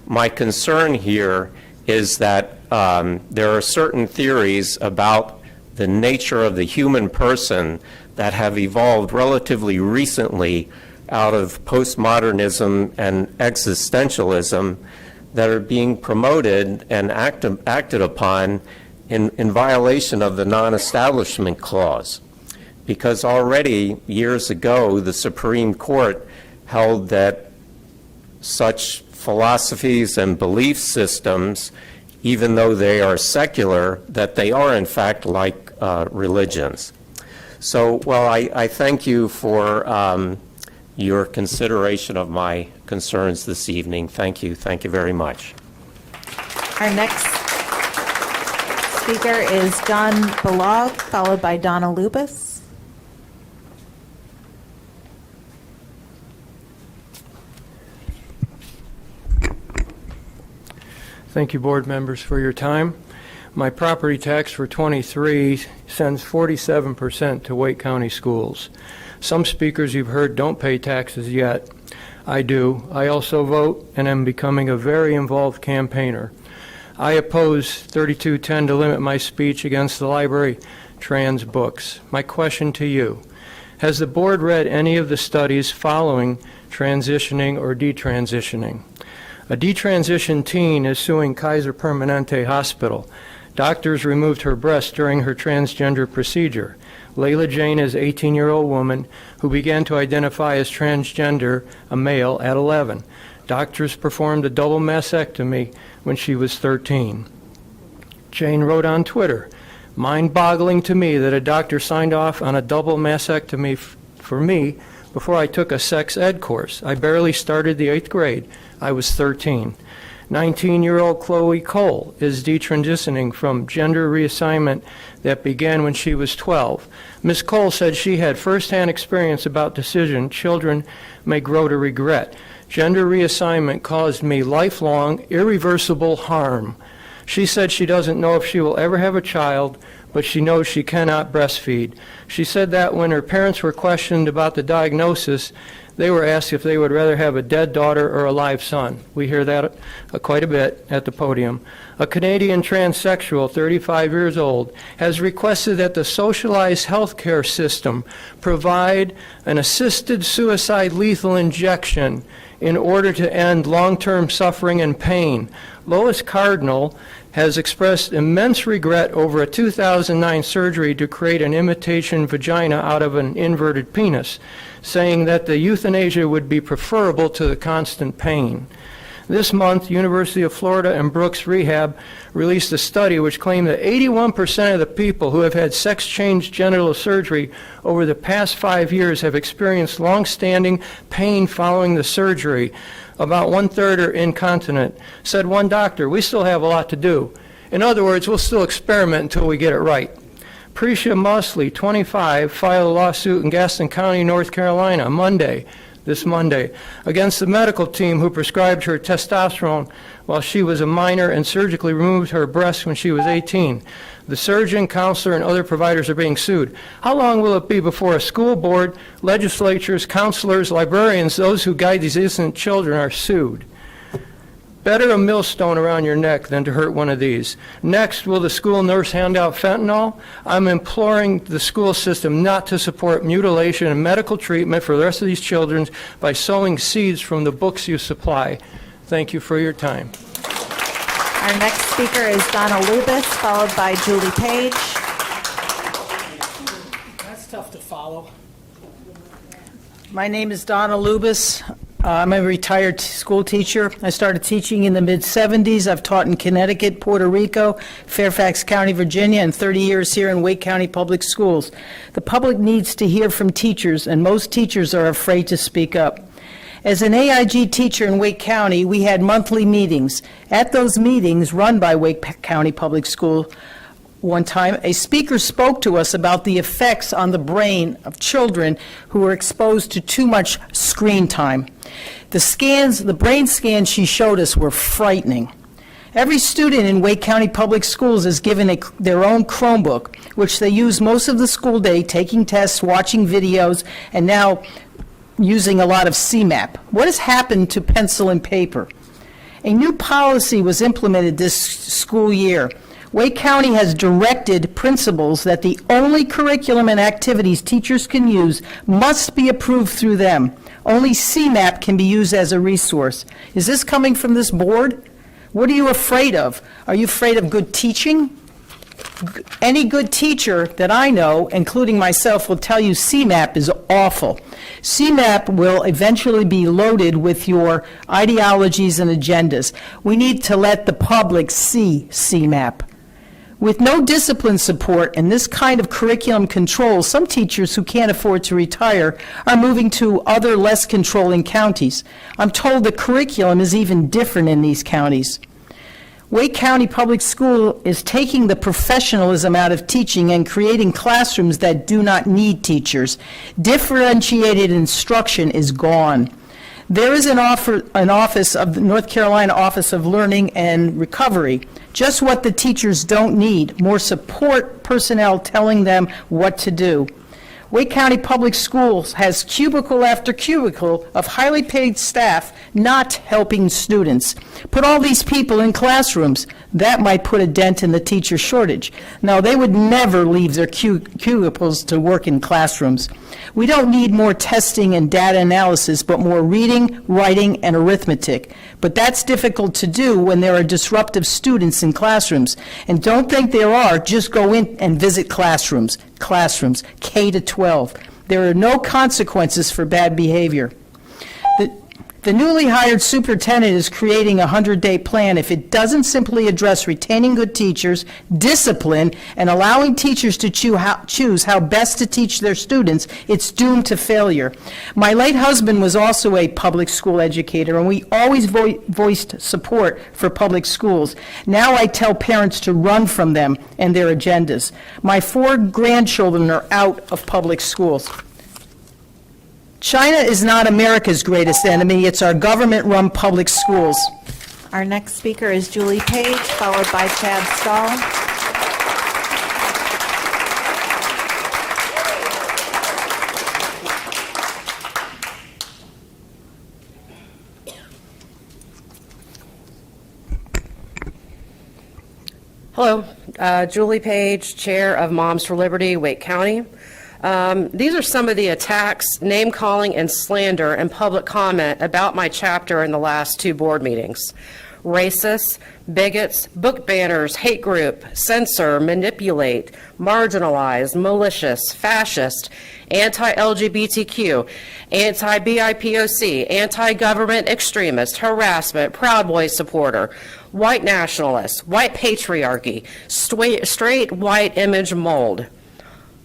My concern here is that there are certain theories about the nature of the human person that have evolved relatively recently out of postmodernism and existentialism that are being promoted and acted upon in violation of the non-establishment clause. Because already years ago, the Supreme Court held that such philosophies and belief systems, even though they are secular, that they are in fact like religions. So, well, I thank you for your consideration of my concerns this evening. Thank you very much. Our next speaker is John Balog, followed by Donna Lubis. Thank you, board members, for your time. My property tax for 23 sends 47% to Wake County schools. Some speakers you've heard don't pay taxes yet. I do. I also vote and am becoming a very involved campaigner. I oppose 3210 to limit my speech against the library trans books. My question to you, has the board read any of the studies following transitioning or detransitioning? A detransitioned teen is suing Kaiser Permanente Hospital. Doctors removed her breast during her transgender procedure. Layla Jane is an 18-year-old woman who began to identify as transgender, a male, at 11. Doctors performed a double mastectomy when she was 13. Jane wrote on Twitter, "Mind-boggling to me that a doctor signed off on a double mastectomy for me before I took a sex ed course. I barely started the 8th grade. I was 13. 19-year-old Chloe Cole is detransitioning from gender reassignment that began when she was 12. Ms. Cole said she had firsthand experience about decision children may grow to regret. Gender reassignment caused me lifelong, irreversible harm. She said she doesn't know if she will ever have a child, but she knows she cannot breastfeed. She said that when her parents were questioned about the diagnosis, they were asked if they would rather have a dead daughter or a live son. We hear that quite a bit at the podium. A Canadian transsexual, 35 years old, has requested that the socialized healthcare system provide an assisted suicide lethal injection in order to end long-term suffering and pain. Lois Cardinal has expressed immense regret over a 2009 surgery to create an imitation vagina out of an inverted penis, saying that the euthanasia would be preferable to the constant pain. This month, University of Florida and Brooks Rehab released a study which claimed that 81% of the people who have had sex-change genital surgery over the past 5 years have experienced long-standing pain following the surgery. About 1/3 are incontinent. Said one doctor, "We still have a lot to do." In other words, we'll still experiment until we get it right. Precia Mosley, 25, filed a lawsuit in Gaston County, North Carolina, this Monday, against the medical team who prescribed her testosterone while she was a minor and surgically removed her breasts when she was 18. The surgeon, counselor, and other providers are being sued. How long will it be before a school board, legislatures, counselors, librarians, those who guide these innocent children are sued? Better a millstone around your neck than to hurt one of these. Next, will the school nurse hand out fentanyl? I'm imploring the school system not to support mutilation and medical treatment for the rest of these children by sowing seeds from the books you supply. Thank you for your time. Our next speaker is Donna Lubis, followed by Julie Page. That's tough to follow. My name is Donna Lubis. I'm a retired school teacher. I started teaching in the mid-'70s. I've taught in Connecticut, Puerto Rico, Fairfax County, Virginia, and 30 years here in Wake County Public Schools. The public needs to hear from teachers, and most teachers are afraid to speak up. As an AIG teacher in Wake County, we had monthly meetings. At those meetings, run by Wake County Public School, one time, a speaker spoke to us about the effects on the brain of children who were exposed to too much screen time. The brain scans she showed us were frightening. Every student in Wake County Public Schools is given their own Chromebook, which they use most of the school day, taking tests, watching videos, and now using a lot of CMAP. What has happened to pencil and paper? A new policy was implemented this school year. Wake County has directed principals that the only curriculum and activities teachers can use must be approved through them. Only CMAP can be used as a resource. Is this coming from this board? What are you afraid of? Are you afraid of good teaching? Any good teacher that I know, including myself, will tell you CMAP is awful. CMAP will eventually be loaded with your ideologies and agendas. We need to let the public see CMAP. With no discipline support and this kind of curriculum control, some teachers who can't afford to retire are moving to other less controlling counties. I'm told the curriculum is even different in these counties. Wake County Public School is taking the professionalism out of teaching and creating classrooms that do not need teachers. Differentiated instruction is gone. There is an office of the North Carolina Office of Learning and Recovery. Just what the teachers don't need, more support personnel telling them what to do. Wake County Public Schools has cubicle after cubicle of highly paid staff not helping students. Put all these people in classrooms. That might put a dent in the teacher shortage. No, they would never leave their cubicles to work in classrooms. We don't need more testing and data analysis, but more reading, writing, and arithmetic. But that's difficult to do when there are disruptive students in classrooms. And don't think there are, just go in and visit classrooms, K to 12. There are no consequences for bad behavior. The newly hired superintendent is creating a 100-day plan. If it doesn't simply address retaining good teachers, discipline, and allowing teachers to choose how best to teach their students, it's doomed to failure. My late husband was also a public school educator, and we always voiced support for public schools. Now I tell parents to run from them and their agendas. My 4 grandchildren are out of public schools. China is not America's greatest enemy. It's our government-run public schools. Our next speaker is Julie Page, followed by Chad Stahl. Hello, Julie Page, Chair of Moms for Liberty, Wake County. These are some of the attacks, name-calling, and slander and public comment about my chapter in the last 2 board meetings. Racists, bigots, book banners, hate group, censor, manipulate, marginalize, malicious, fascist, anti-LGBTQ, anti-BIPOC, anti-government extremist, harassment, Proud Boys supporter, white nationalist, white patriarchy, straight white image mold.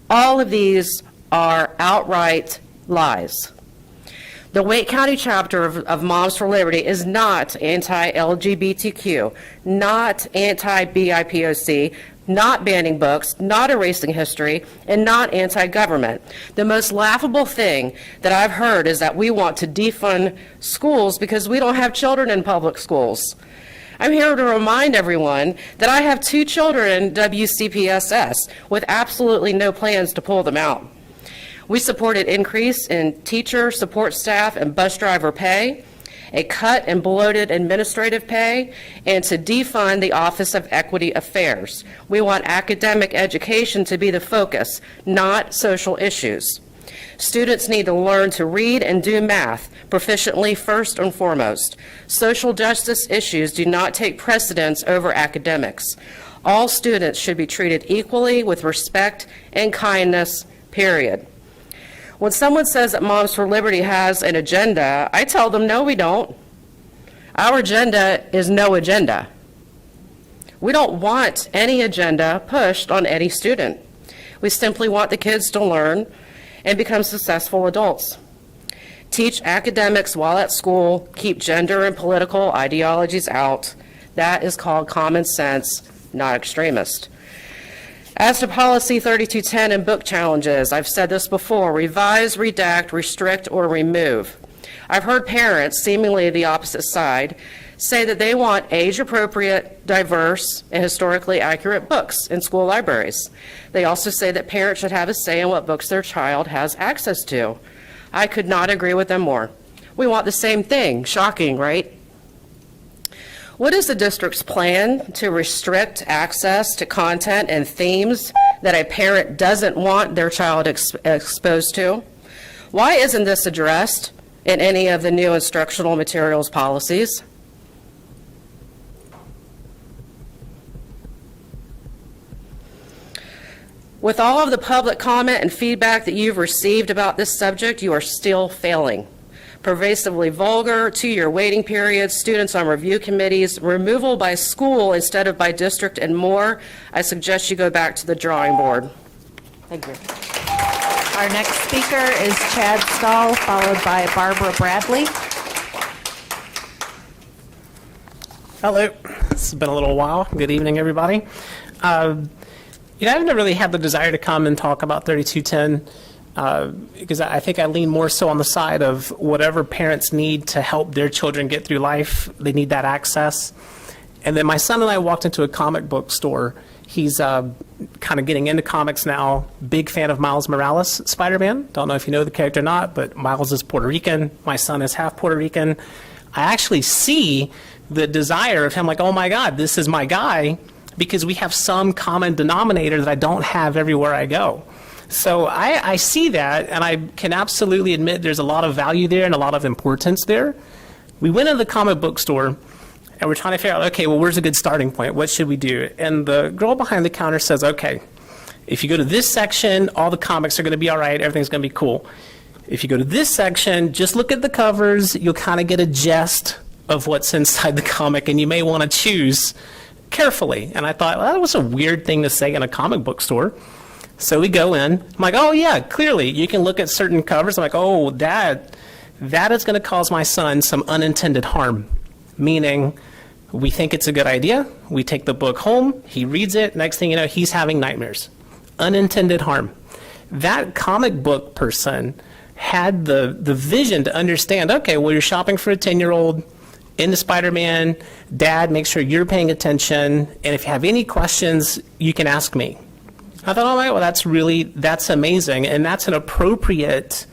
All of these are outright lies. The Wake County chapter of Moms for Liberty is not anti-LGBTQ, not anti-BIPOC, not banning books, not erasing history, and not anti-government. The most laughable thing that I've heard is that we want to defund schools because we don't have children in public schools. I'm here to remind everyone that I have 2 children in WCPSS with absolutely no plans to pull them out. We supported increase in teacher, support staff, and bus driver pay, a cut in bloated administrative pay, and to defund the Office of Equity Affairs. We want academic education to be the focus, not social issues. Students need to learn to read and do math proficiently first and foremost. Social justice issues do not take precedence over academics. All students should be treated equally with respect and kindness, period. When someone says that Moms for Liberty has an agenda, I tell them, no, we don't. Our agenda is no agenda. We don't want any agenda pushed on any student. We simply want the kids to learn and become successful adults. Teach academics while at school, keep gender and political ideologies out. That is called common sense, not extremist. As to Policy 3210 and book challenges, I've said this before, revise, redact, restrict, or remove. I've heard parents, seemingly the opposite side, say that they want age-appropriate, diverse, and historically accurate books in school libraries. They also say that parents should have a say in what books their child has access to. I could not agree with them more. We want the same thing. Shocking, right? What is the district's plan to restrict access to content and themes that a parent doesn't want their child exposed to? Why isn't this addressed in any of the new instructional materials policies? With all of the public comment and feedback that you've received about this subject, you are still failing. Pervasively vulgar, 2-year waiting periods, students on review committees, removal by school instead of by district, and more. I suggest you go back to the drawing board. Thank you. Our next speaker is Chad Stahl, followed by Barbara Bradley. Hello. It's been a little while. Good evening, everybody. I've never really had the desire to come and talk about 3210 because I think I lean more so on the side of whatever parents need to help their children get through life. They need that access. And then my son and I walked into a comic book store. He's kind of getting into comics now. Big fan of Miles Morales, Spider-Man. Don't know if you know the character or not, but Miles is Puerto Rican. My son is half Puerto Rican. I actually see the desire of him like, oh my God, this is my guy, because we have some common denominator that I don't have everywhere I go. So I see that, and I can absolutely admit there's a lot of value there and a lot of importance there. We went into the comic book store, and we're trying to figure out, okay, well, where's a good starting point? What should we do? And the girl behind the counter says, okay, if you go to this section, all the comics are going to be all right, everything's going to be cool. If you go to this section, just look at the covers, you'll kind of get a gist of what's inside the comic, and you may want to choose carefully. And I thought, well, that was a weird thing to say in a comic book store. So we go in. I'm like, oh, yeah, clearly you can look at certain covers. I'm like, oh, that is going to cause my son some unintended harm, meaning we think it's a good idea. We take the book home. He reads it. Next thing you know, he's having nightmares. Unintended harm. That comic book person had the vision to understand, okay, well, you're shopping for a 10-year-old into Spider-Man. Dad, make sure you're paying attention. And if you have any questions, you can ask me. I thought, all right, well, that's amazing. And that's an appropriate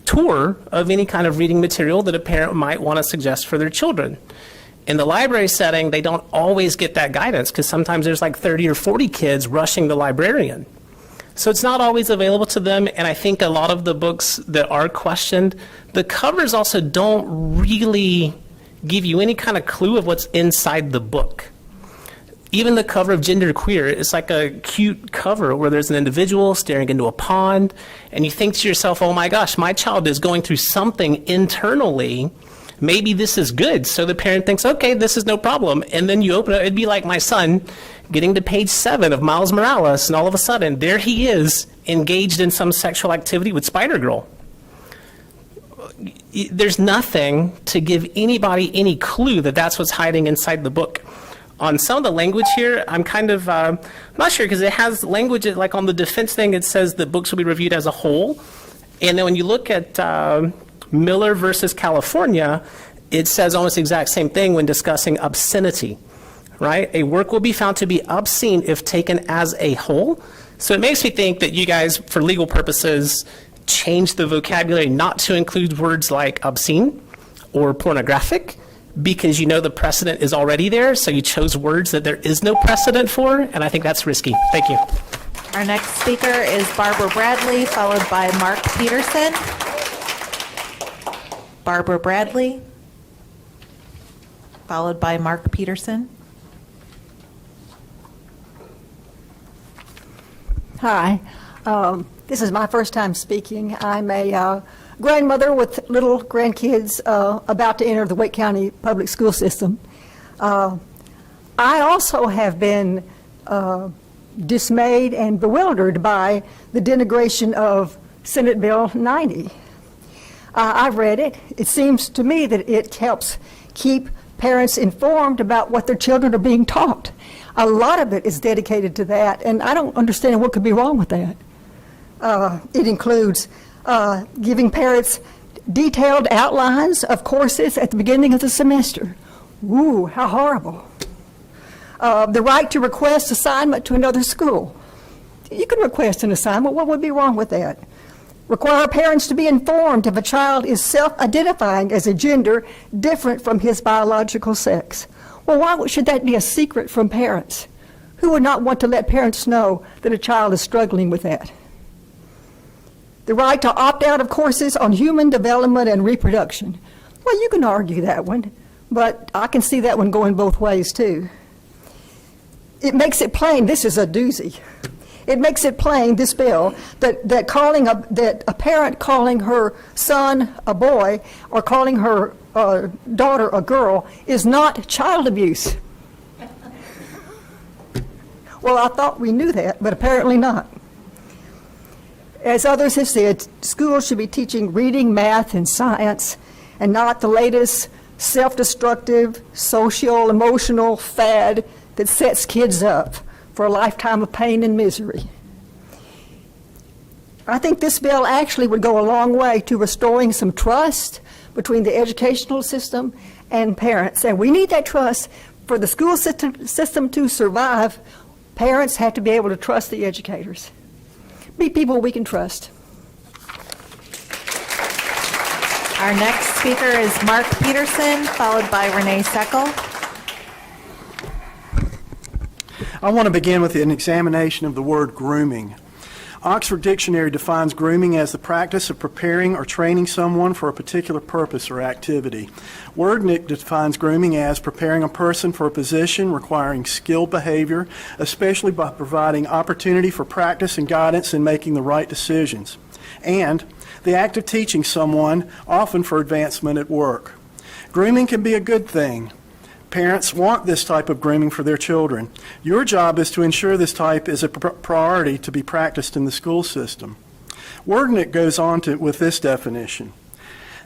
tour of any kind of reading material that a parent might want to suggest for their children. In the library setting, they don't always get that guidance because sometimes there's like 30 or 40 kids rushing the librarian. So it's not always available to them, and I think a lot of the books that are questioned, the covers also don't really give you any kind of clue of what's inside the book. Even the cover of Gender Queer, it's like a cute cover where there's an individual staring into a pond, and you think to yourself, oh my gosh, my child is going through something internally. Maybe this is good. So the parent thinks, okay, this is no problem. And then you open it, it'd be like my son getting to page 7 of Miles Morales, and all of a sudden, there he is, engaged in some sexual activity with Spider-Girl. There's nothing to give anybody any clue that that's what's hiding inside the book. On some of the language here, I'm kind of not sure, because it has language, like on the defense thing, it says that books will be reviewed as a whole. And then when you look at Miller versus California, it says almost the exact same thing when discussing obscenity, right? A work will be found to be obscene if taken as a whole. So it makes me think that you guys, for legal purposes, change the vocabulary not to include words like obscene or pornographic, because you know the precedent is already there, so you chose words that there is no precedent for, and I think that's risky. Thank you. Our next speaker is Barbara Bradley, followed by Mark Peterson. Barbara Bradley, followed by Mark Peterson. Hi. This is my first time speaking. I'm a grandmother with little grandkids about to enter the Wake County public school system. I also have been dismayed and bewildered by the denigration of Senate Bill 90. I've read it. It seems to me that it helps keep parents informed about what their children are being taught. A lot of it is dedicated to that, and I don't understand what could be wrong with that. It includes giving parents detailed outlines of courses at the beginning of the semester. Ooh, how horrible. The right to request assignment to another school. You can request an assignment. What would be wrong with that? Require parents to be informed if a child is self-identifying as a gender different from his biological sex. Well, why should that be a secret from parents? Who would not want to let parents know that a child is struggling with that? The right to opt out of courses on human development and reproduction. Well, you can argue that one, but I can see that one going both ways too. It makes it plain, this is a doozy. It makes it plain, this bill, that a parent calling her son a boy or calling her daughter a girl is not child abuse. Well, I thought we knew that, but apparently not. As others have said, schools should be teaching reading, math, and science, and not the latest self-destructive, social, emotional fad that sets kids up for a lifetime of pain and misery. I think this bill actually would go a long way to restoring some trust between the educational system and parents. And we need that trust for the school system to survive. Parents have to be able to trust the educators. Be people we can trust. Our next speaker is Mark Peterson, followed by Renee Seckel. I want to begin with an examination of the word grooming. Oxford Dictionary defines grooming as the practice of preparing or training someone for a particular purpose or activity. Wordnik defines grooming as preparing a person for a position requiring skilled behavior, especially by providing opportunity for practice and guidance in making the right decisions, and the act of teaching someone, often for advancement at work. Grooming can be a good thing. Parents want this type of grooming for their children. Your job is to ensure this type is a priority to be practiced in the school system. Wordnik goes on with this definition.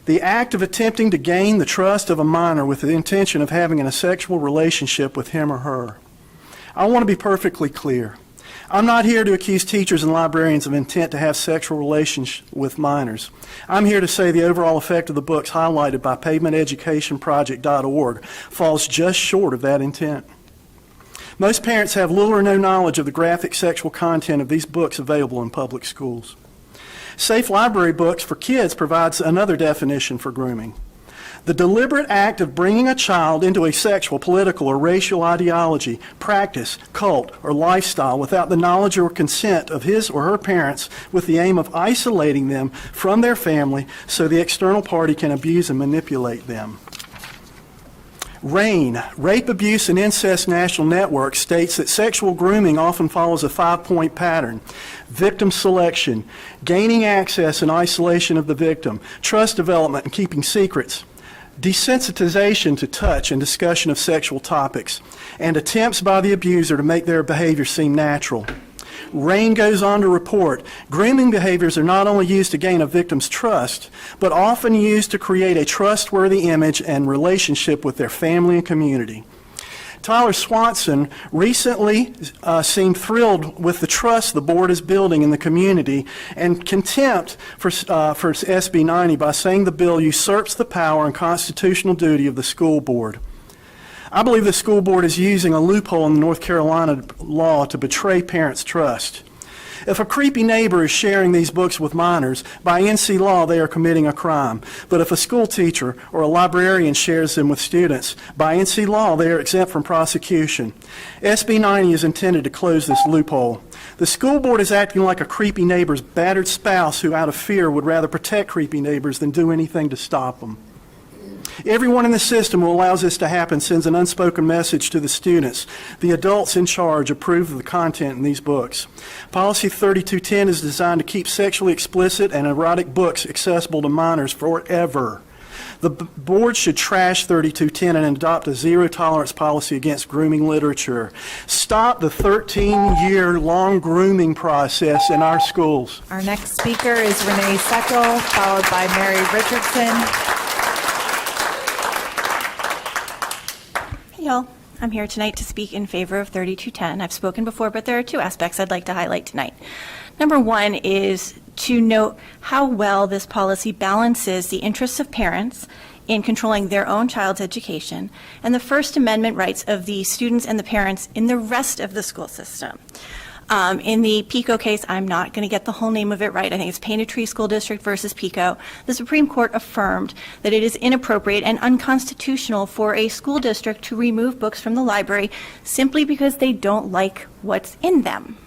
The act of attempting to gain the trust of a minor with the intention of having a sexual relationship with him or her. I want to be perfectly clear. I'm not here to accuse teachers and librarians of intent to have sexual relations with minors. I'm here to say the overall effect of the books highlighted by pavementeducationproject.org falls just short of that intent. Most parents have little or no knowledge of the graphic sexual content of these books available in public schools. Safe Library Books for Kids provides another definition for grooming. The deliberate act of bringing a child into a sexual, political, or racial ideology, practice, cult, or lifestyle without the knowledge or consent of his or her parents with the aim of isolating them from their family so the external party can abuse and manipulate them. RAIN, Rape, Abuse, and Incest National Network, states that sexual grooming often follows a 5-point pattern: victim selection, gaining access and isolation of the victim, trust development and keeping secrets, desensitization to touch and discussion of sexual topics, and attempts by the abuser to make their behavior seem natural. RAIN goes on to report, grooming behaviors are not only used to gain a victim's trust, but often used to create a trustworthy image and relationship with their family and community. Tyler Swanson recently seemed thrilled with the trust the board is building in the community and contempt for SB 90 by saying the bill usurps the power and constitutional duty of the school board. I believe the school board is using a loophole in the North Carolina law to betray parents' trust. If a creepy neighbor is sharing these books with minors, by NC law they are committing a crime. But if a school teacher or a librarian shares them with students, by NC law they are exempt from prosecution. SB 90 is intended to close this loophole. The school board is acting like a creepy neighbor's battered spouse who out of fear would rather protect creepy neighbors than do anything to stop them. Everyone in the system who allows this to happen sends an unspoken message to the students. The adults in charge approve of the content in these books. Policy 3210 is designed to keep sexually explicit and erotic books accessible to minors forever. The board should trash 3210 and adopt a zero-tolerance policy against grooming literature. Stop the 13-year-long grooming process in our schools. Our next speaker is Renee Seckel, followed by Mary Richardson. Hey y'all, I'm here tonight to speak in favor of 3210. I've spoken before, but there are two aspects I'd like to highlight tonight. Number one is to note how well this policy balances the interests of parents in controlling their own child's education and the First Amendment rights of the students and the parents in the rest of the school system. In the PICO case, I'm not going to get the whole name of it right. I think it's Painted Tree School District versus PICO. The Supreme Court affirmed that it is inappropriate and unconstitutional for a school district to remove books from the library simply because they don't like what's in them.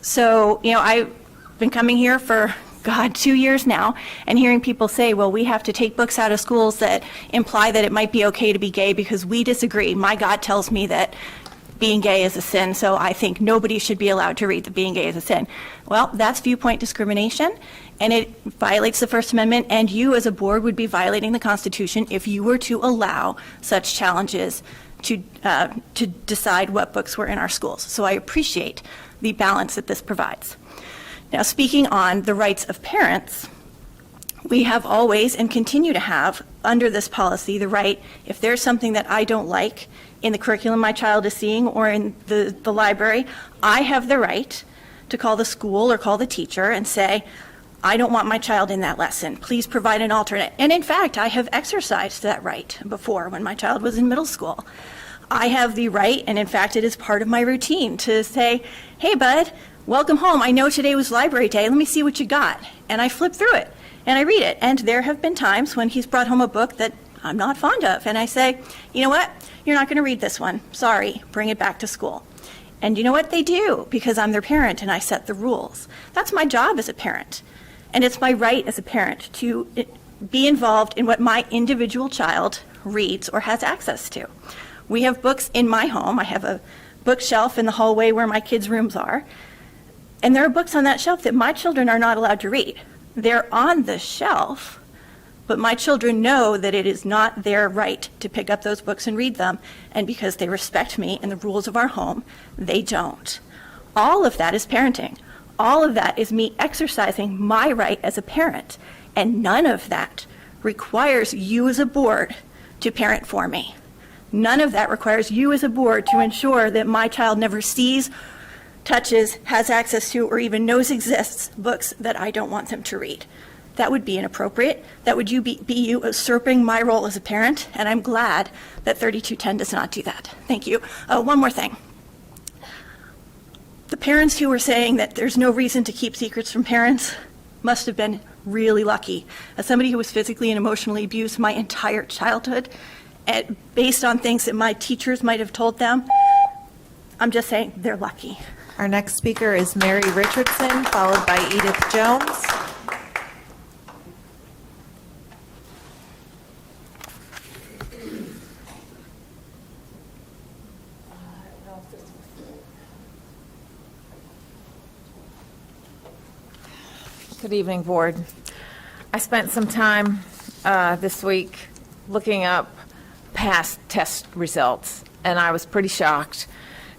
So, I've been coming here for 2 years now, and hearing people say, well, we have to take books out of schools that imply that it might be okay to be gay because we disagree. My God tells me that being gay is a sin, so I think nobody should be allowed to read that being gay is a sin. Well, that's viewpoint discrimination, and it violates the First Amendment, and you as a board would be violating the Constitution if you were to allow such challenges to decide what books were in our schools. So I appreciate the balance that this provides. Now, speaking on the rights of parents, we have always and continue to have, under this policy, the right, if there's something that I don't like in the curriculum my child is seeing or in the library, I have the right to call the school or call the teacher and say, I don't want my child in that lesson. Please provide an alternate. And in fact, I have exercised that right before when my child was in middle school. I have the right, and in fact, it is part of my routine, to say, hey, bud, welcome home. I know today was library day. Let me see what you got. And I flip through it and I read it. And there have been times when he's brought home a book that I'm not fond of. And I say, you know what? You're not going to read this one. Sorry, bring it back to school. And you know what? They do, because I'm their parent and I set the rules. That's my job as a parent. And it's my right as a parent to be involved in what my individual child reads or has access to. We have books in my home. I have a bookshelf in the hallway where my kids' rooms are. And there are books on that shelf that my children are not allowed to read. They're on the shelf, but my children know that it is not their right to pick up those books and read them, and because they respect me and the rules of our home, they don't. All of that is parenting. All of that is me exercising my right as a parent, and none of that requires you as a board to parent for me. None of that requires you as a board to ensure that my child never sees, touches, has access to, or even knows exists books that I don't want them to read. That would be inappropriate. That would be you usurping my role as a parent, and I'm glad that 3210 does not do that. Thank you. One more thing. The parents who are saying that there's no reason to keep secrets from parents, must have been really lucky. As somebody who was physically and emotionally abused my entire childhood, based on things that my teachers might have told them, I'm just saying they're lucky. Our next speaker is Mary Richardson, followed by Edith Jones. Good evening, Board. I spent some time this week looking up past test results, and I was pretty shocked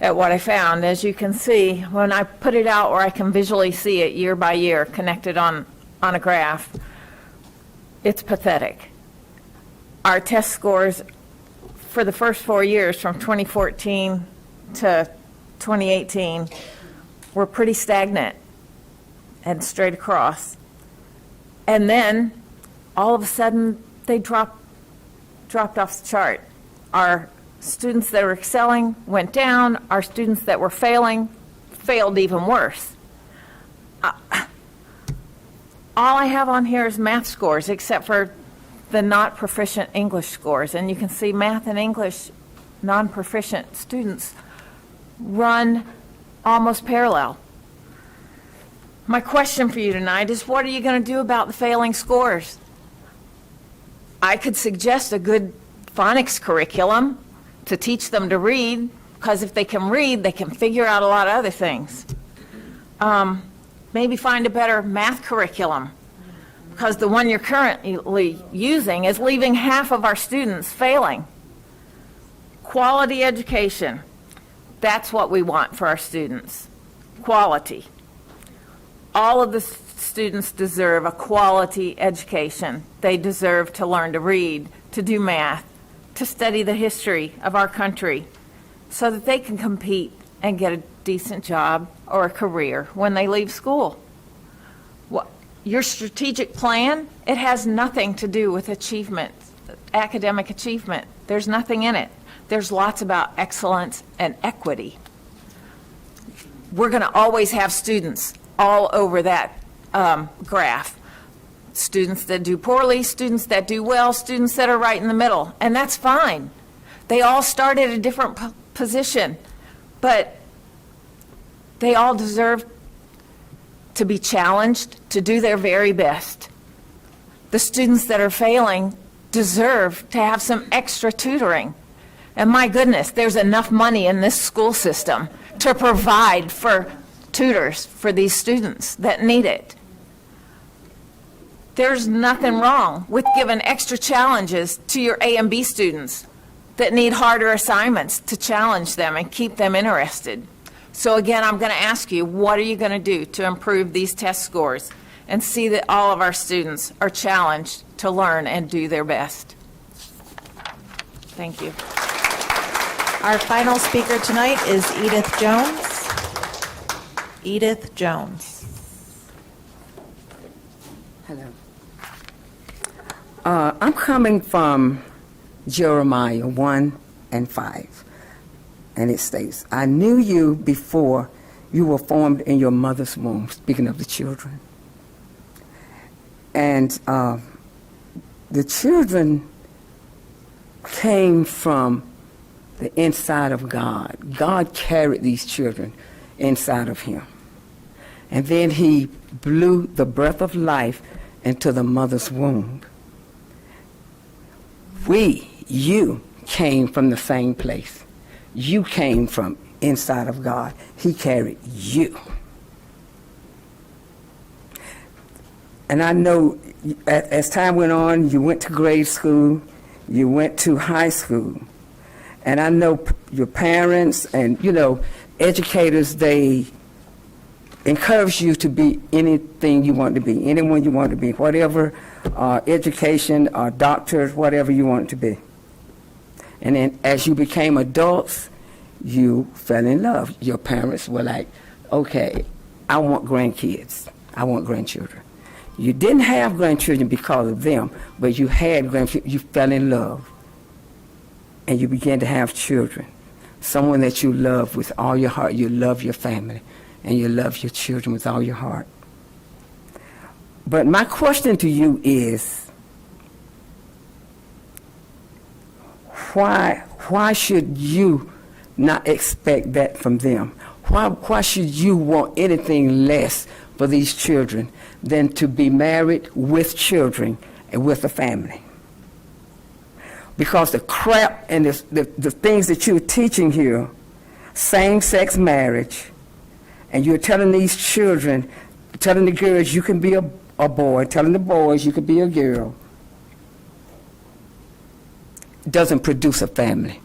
at what I found. As you can see, when I put it out where I can visually see it year by year connected on a graph, it's pathetic. Our test scores for the first 4 years, from 2014 to 2018, were pretty stagnant and straight across. And then, all of a sudden, they dropped off the chart. Our students that were excelling went down. Our students that were failing failed even worse. All I have on here is math scores, except for the not proficient English scores. And you can see math and English non-proficient students run almost parallel. My question for you tonight is, what are you going to do about the failing scores? I could suggest a good phonics curriculum to teach them to read, because if they can read, they can figure out a lot of other things. Maybe find a better math curriculum, because the one you're currently using is leaving half of our students failing. Quality education, that's what we want for our students. Quality. All of the students deserve a quality education. They deserve to learn to read, to do math, to study the history of our country, so that they can compete and get a decent job or a career when they leave school. Your strategic plan, it has nothing to do with achievement, academic achievement. There's nothing in it. There's lots about excellence and equity. We're going to always have students all over that graph. Students that do poorly, students that do well, students that are right in the middle, and that's fine. They all start at a different position, but they all deserve to be challenged to do their very best. The students that are failing deserve to have some extra tutoring. And my goodness, there's enough money in this school system to provide for tutors for these students that need it. There's nothing wrong with giving extra challenges to your A and B students that need harder assignments to challenge them and keep them interested. So again, I'm going to ask you, what are you going to do to improve these test scores and see that all of our students are challenged to learn and do their best? Thank you. Our final speaker tonight is Edith Jones. Edith Jones. Hello. I'm coming from Jeremiah 1 and 5. And it states, I knew you before you were formed in your mother's womb, speaking of the children. And the children came from the inside of God. God carried these children inside of him. And then he blew the breath of life into the mother's womb. You came from the same place. You came from inside of God. He carried you. And I know as time went on, you went to grade school, you went to high school. And I know your parents and, educators, they encourage you to be anything you want to be, anyone you want to be, whatever education or doctor, whatever you want to be. And then as you became adults, you fell in love. Your parents were like, okay, I want grandkids. I want grandchildren. You didn't have grandchildren because of them, but you had grandchildren. You fell in love. And you began to have children. Someone that you love with all your heart. You love your family. And you love your children with all your heart. But my question to you is, why should you not expect that from them? Why should you want anything less for these children than to be married with children and with a family? Because the crap and the things that you're teaching here, same-sex marriage, and you're telling these children, telling the girls you can be a boy, telling the boys you can be a girl, doesn't produce a family.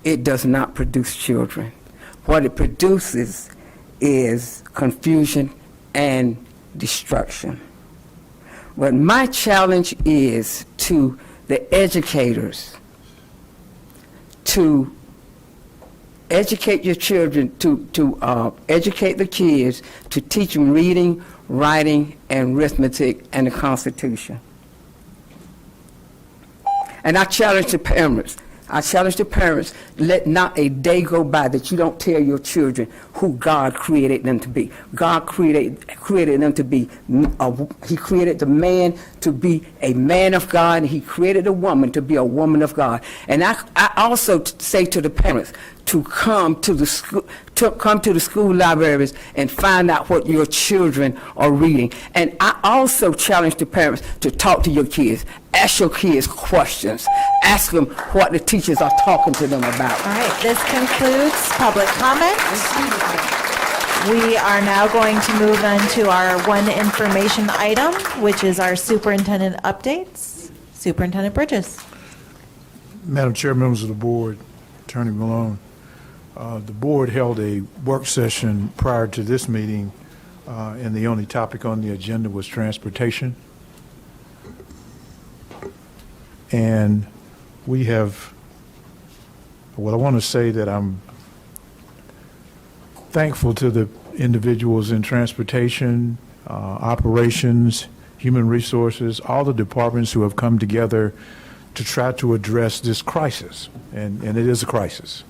It does not produce children. What it produces is confusion and destruction. But my challenge is to the educators to educate your children, to educate the kids, to teach them reading, writing, and arithmetic and the Constitution. And I challenge the parents. Let not a day go by that you don't tell your children who God created them to be. God created them to be, He created the man to be a man of God, and He created a woman to be a woman of God. And I also say to the parents to come to the school libraries and find out what your children are reading. And I also challenge the parents to talk to your kids. Ask your kids questions. Ask them what the teachers are talking to them about. All right, this concludes public comment. We are now going to move on to our one information item, which is our superintendent updates. Superintendent Bridges. Madam Chair, members of the board, Attorney Malone, the board held a work session prior to this meeting, and the only topic on the agenda was transportation. And we have, well, I want to say that I'm thankful to the individuals in transportation, operations, human resources, all the departments who have come together to try to address this crisis. And it is a crisis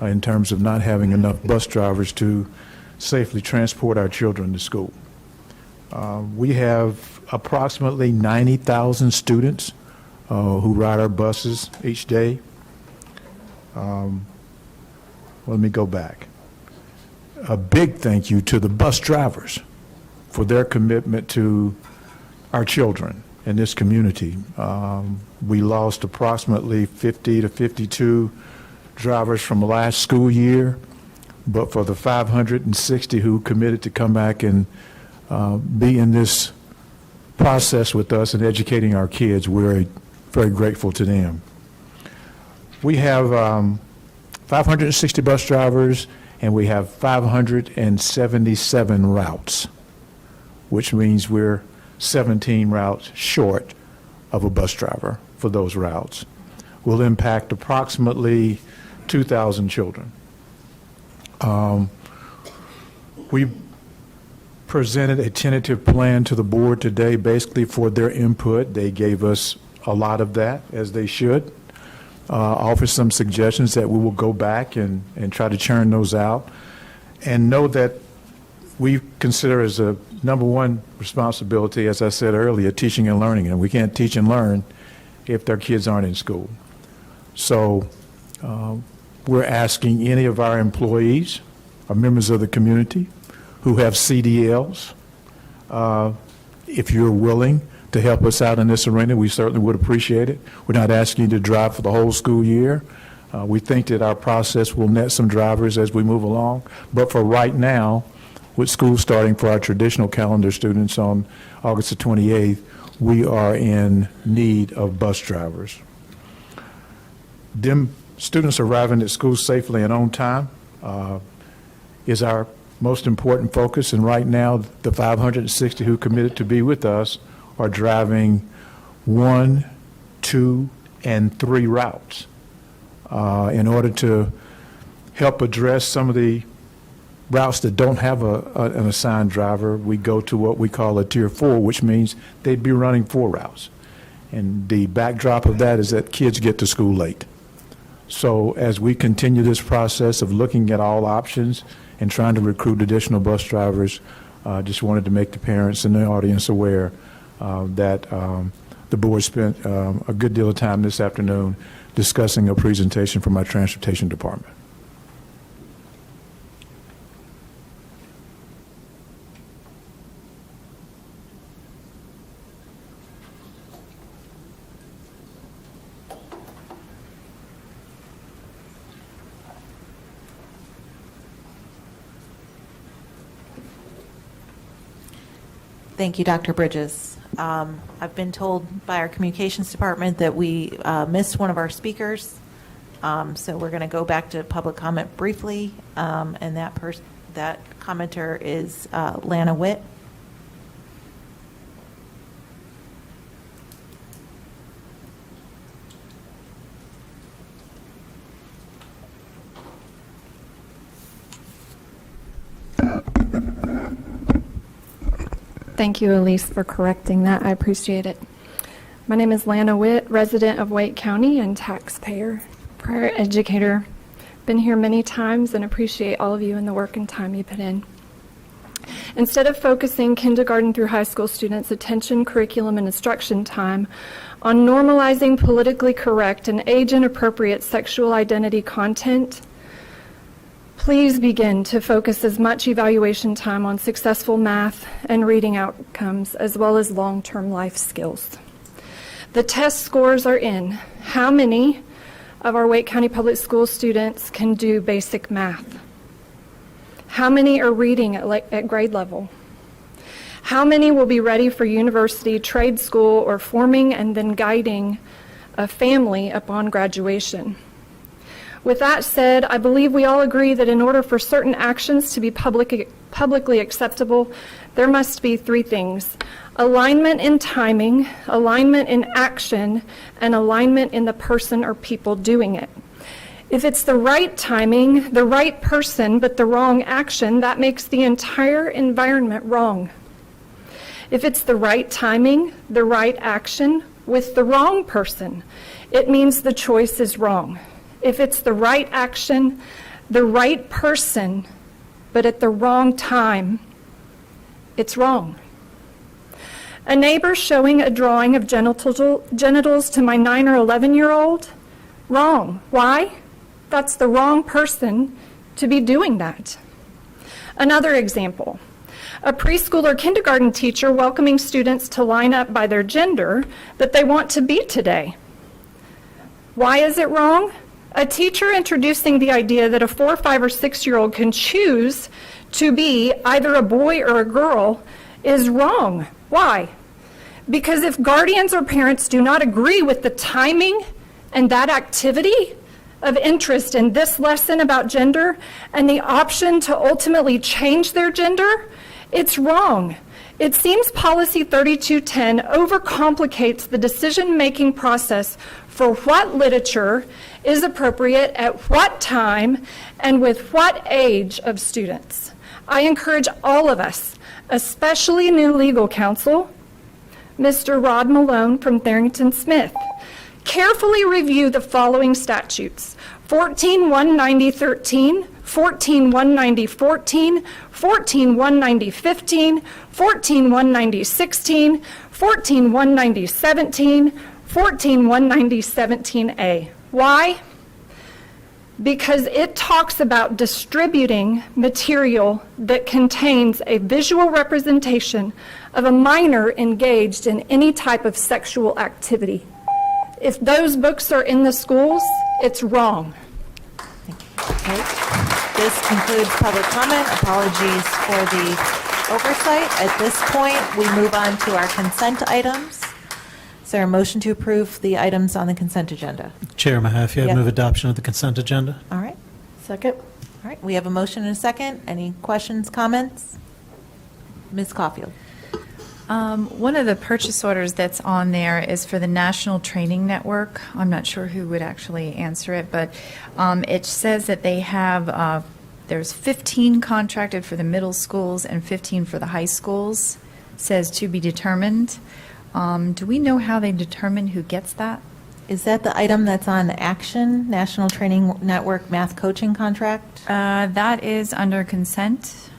in terms of not having enough bus drivers to safely transport our children to school. We have approximately 90,000 students who ride our buses each day. Let me go back. A big thank you to the bus drivers for their commitment to our children in this community. We lost approximately 50 to 52 drivers from last school year, but for the 560 who committed to come back and be in this process with us and educating our kids, we're very grateful to them. We have 560 bus drivers, and we have 577 routes, which means we're 17 routes short of a bus driver for those routes. Will impact approximately 2,000 children. We presented a tentative plan to the board today, basically for their input. They gave us a lot of that, as they should. Offer some suggestions that we will go back and try to churn those out, and know that we consider as a number one responsibility, as I said earlier, teaching and learning, and we can't teach and learn if their kids aren't in school. So we're asking any of our employees or members of the community who have CDLs, if you're willing to help us out in this arena, we certainly would appreciate it. We're not asking you to drive for the whole school year. We think that our process will net some drivers as we move along. But for right now, with school starting for our traditional calendar students on August the 28th, we are in need of bus drivers. Them students arriving at school safely and on time is our most important focus. And right now, the 560 who committed to be with us are driving 1, 2, and 3 routes in order to help address some of the routes that don't have an assigned driver. We go to what we call a Tier 4, which means they'd be running 4 routes. And the backdrop of that is that kids get to school late. So as we continue this process of looking at all options and trying to recruit additional bus drivers, just wanted to make the parents and the audience aware that the board spent a good deal of time this afternoon discussing a presentation from our transportation department. Thank you, Dr. Bridges. I've been told by our communications department that we missed one of our speakers, so we're going to go back to public comment briefly, and that commenter is Lana Witt. Thank you, Elise, for correcting that. I appreciate it. My name is Lana Witt, resident of Wake County and taxpayer, prior educator. Been here many times and appreciate all of you and the work and time you put in. Instead of focusing kindergarten through high school students' attention, curriculum, and instruction time on normalizing politically correct and age-inappropriate sexual identity content, please begin to focus as much evaluation time on successful math and reading outcomes, as well as long-term life skills. The test scores are in. How many of our Wake County Public School students can do basic math? How many are reading at grade level? How many will be ready for university, trade school, or forming and then guiding a family upon graduation? With that said, I believe we all agree that in order for certain actions to be publicly acceptable, there must be three things: alignment in timing, alignment in action, and alignment in the person or people doing it. If it's the right timing, the right person, but the wrong action, that makes the entire environment wrong. If it's the right timing, the right action, with the wrong person, it means the choice is wrong. If it's the right action, the right person, but at the wrong time, it's wrong. A neighbor showing a drawing of genitals to my 9 or 11-year-old, wrong. Why? That's the wrong person to be doing that. Another example, a preschool or kindergarten teacher welcoming students to line up by their gender that they want to be today. Why is it wrong? A teacher introducing the idea that a 4, 5, or 6-year-old can choose to be either a boy or a girl is wrong. Why? Because if guardians or parents do not agree with the timing and that activity of interest in this lesson about gender and the option to ultimately change their gender, it's wrong. It seems Policy 3210 overcomplicates the decision-making process for what literature is appropriate at what time and with what age of students. I encourage all of us, especially new legal counsel, Mr. Rod Malone from Tharrington Smith, carefully review the following statutes: 14-190-13, 14-190-14, 14-190-15, 14-190-16, 14-190-17, 14-190-17A. Why? Because it talks about distributing material that contains a visual representation of a minor engaged in any type of sexual activity. If those books are in the schools, it's wrong. Okay. This concludes public comment. Apologies for the oversight. At this point, we move on to our consent items. Is there a motion to approve the items on the consent agenda? Chair Mahaffey, I Yep. move adoption of the consent agenda. All right. Second. All right. We have a motion and a second. Any questions, comments? Ms. Caulfield. One of the purchase orders that's on there is for the National Training Network. I'm not sure who would actually answer it, but it says that they have, there's 15 contracted for the middle schools and 15 for the high schools. It says to be determined. Do we know how they determine who gets that? Is that the item that's on Action, National Training Network Math Coaching Contract? That is under consent.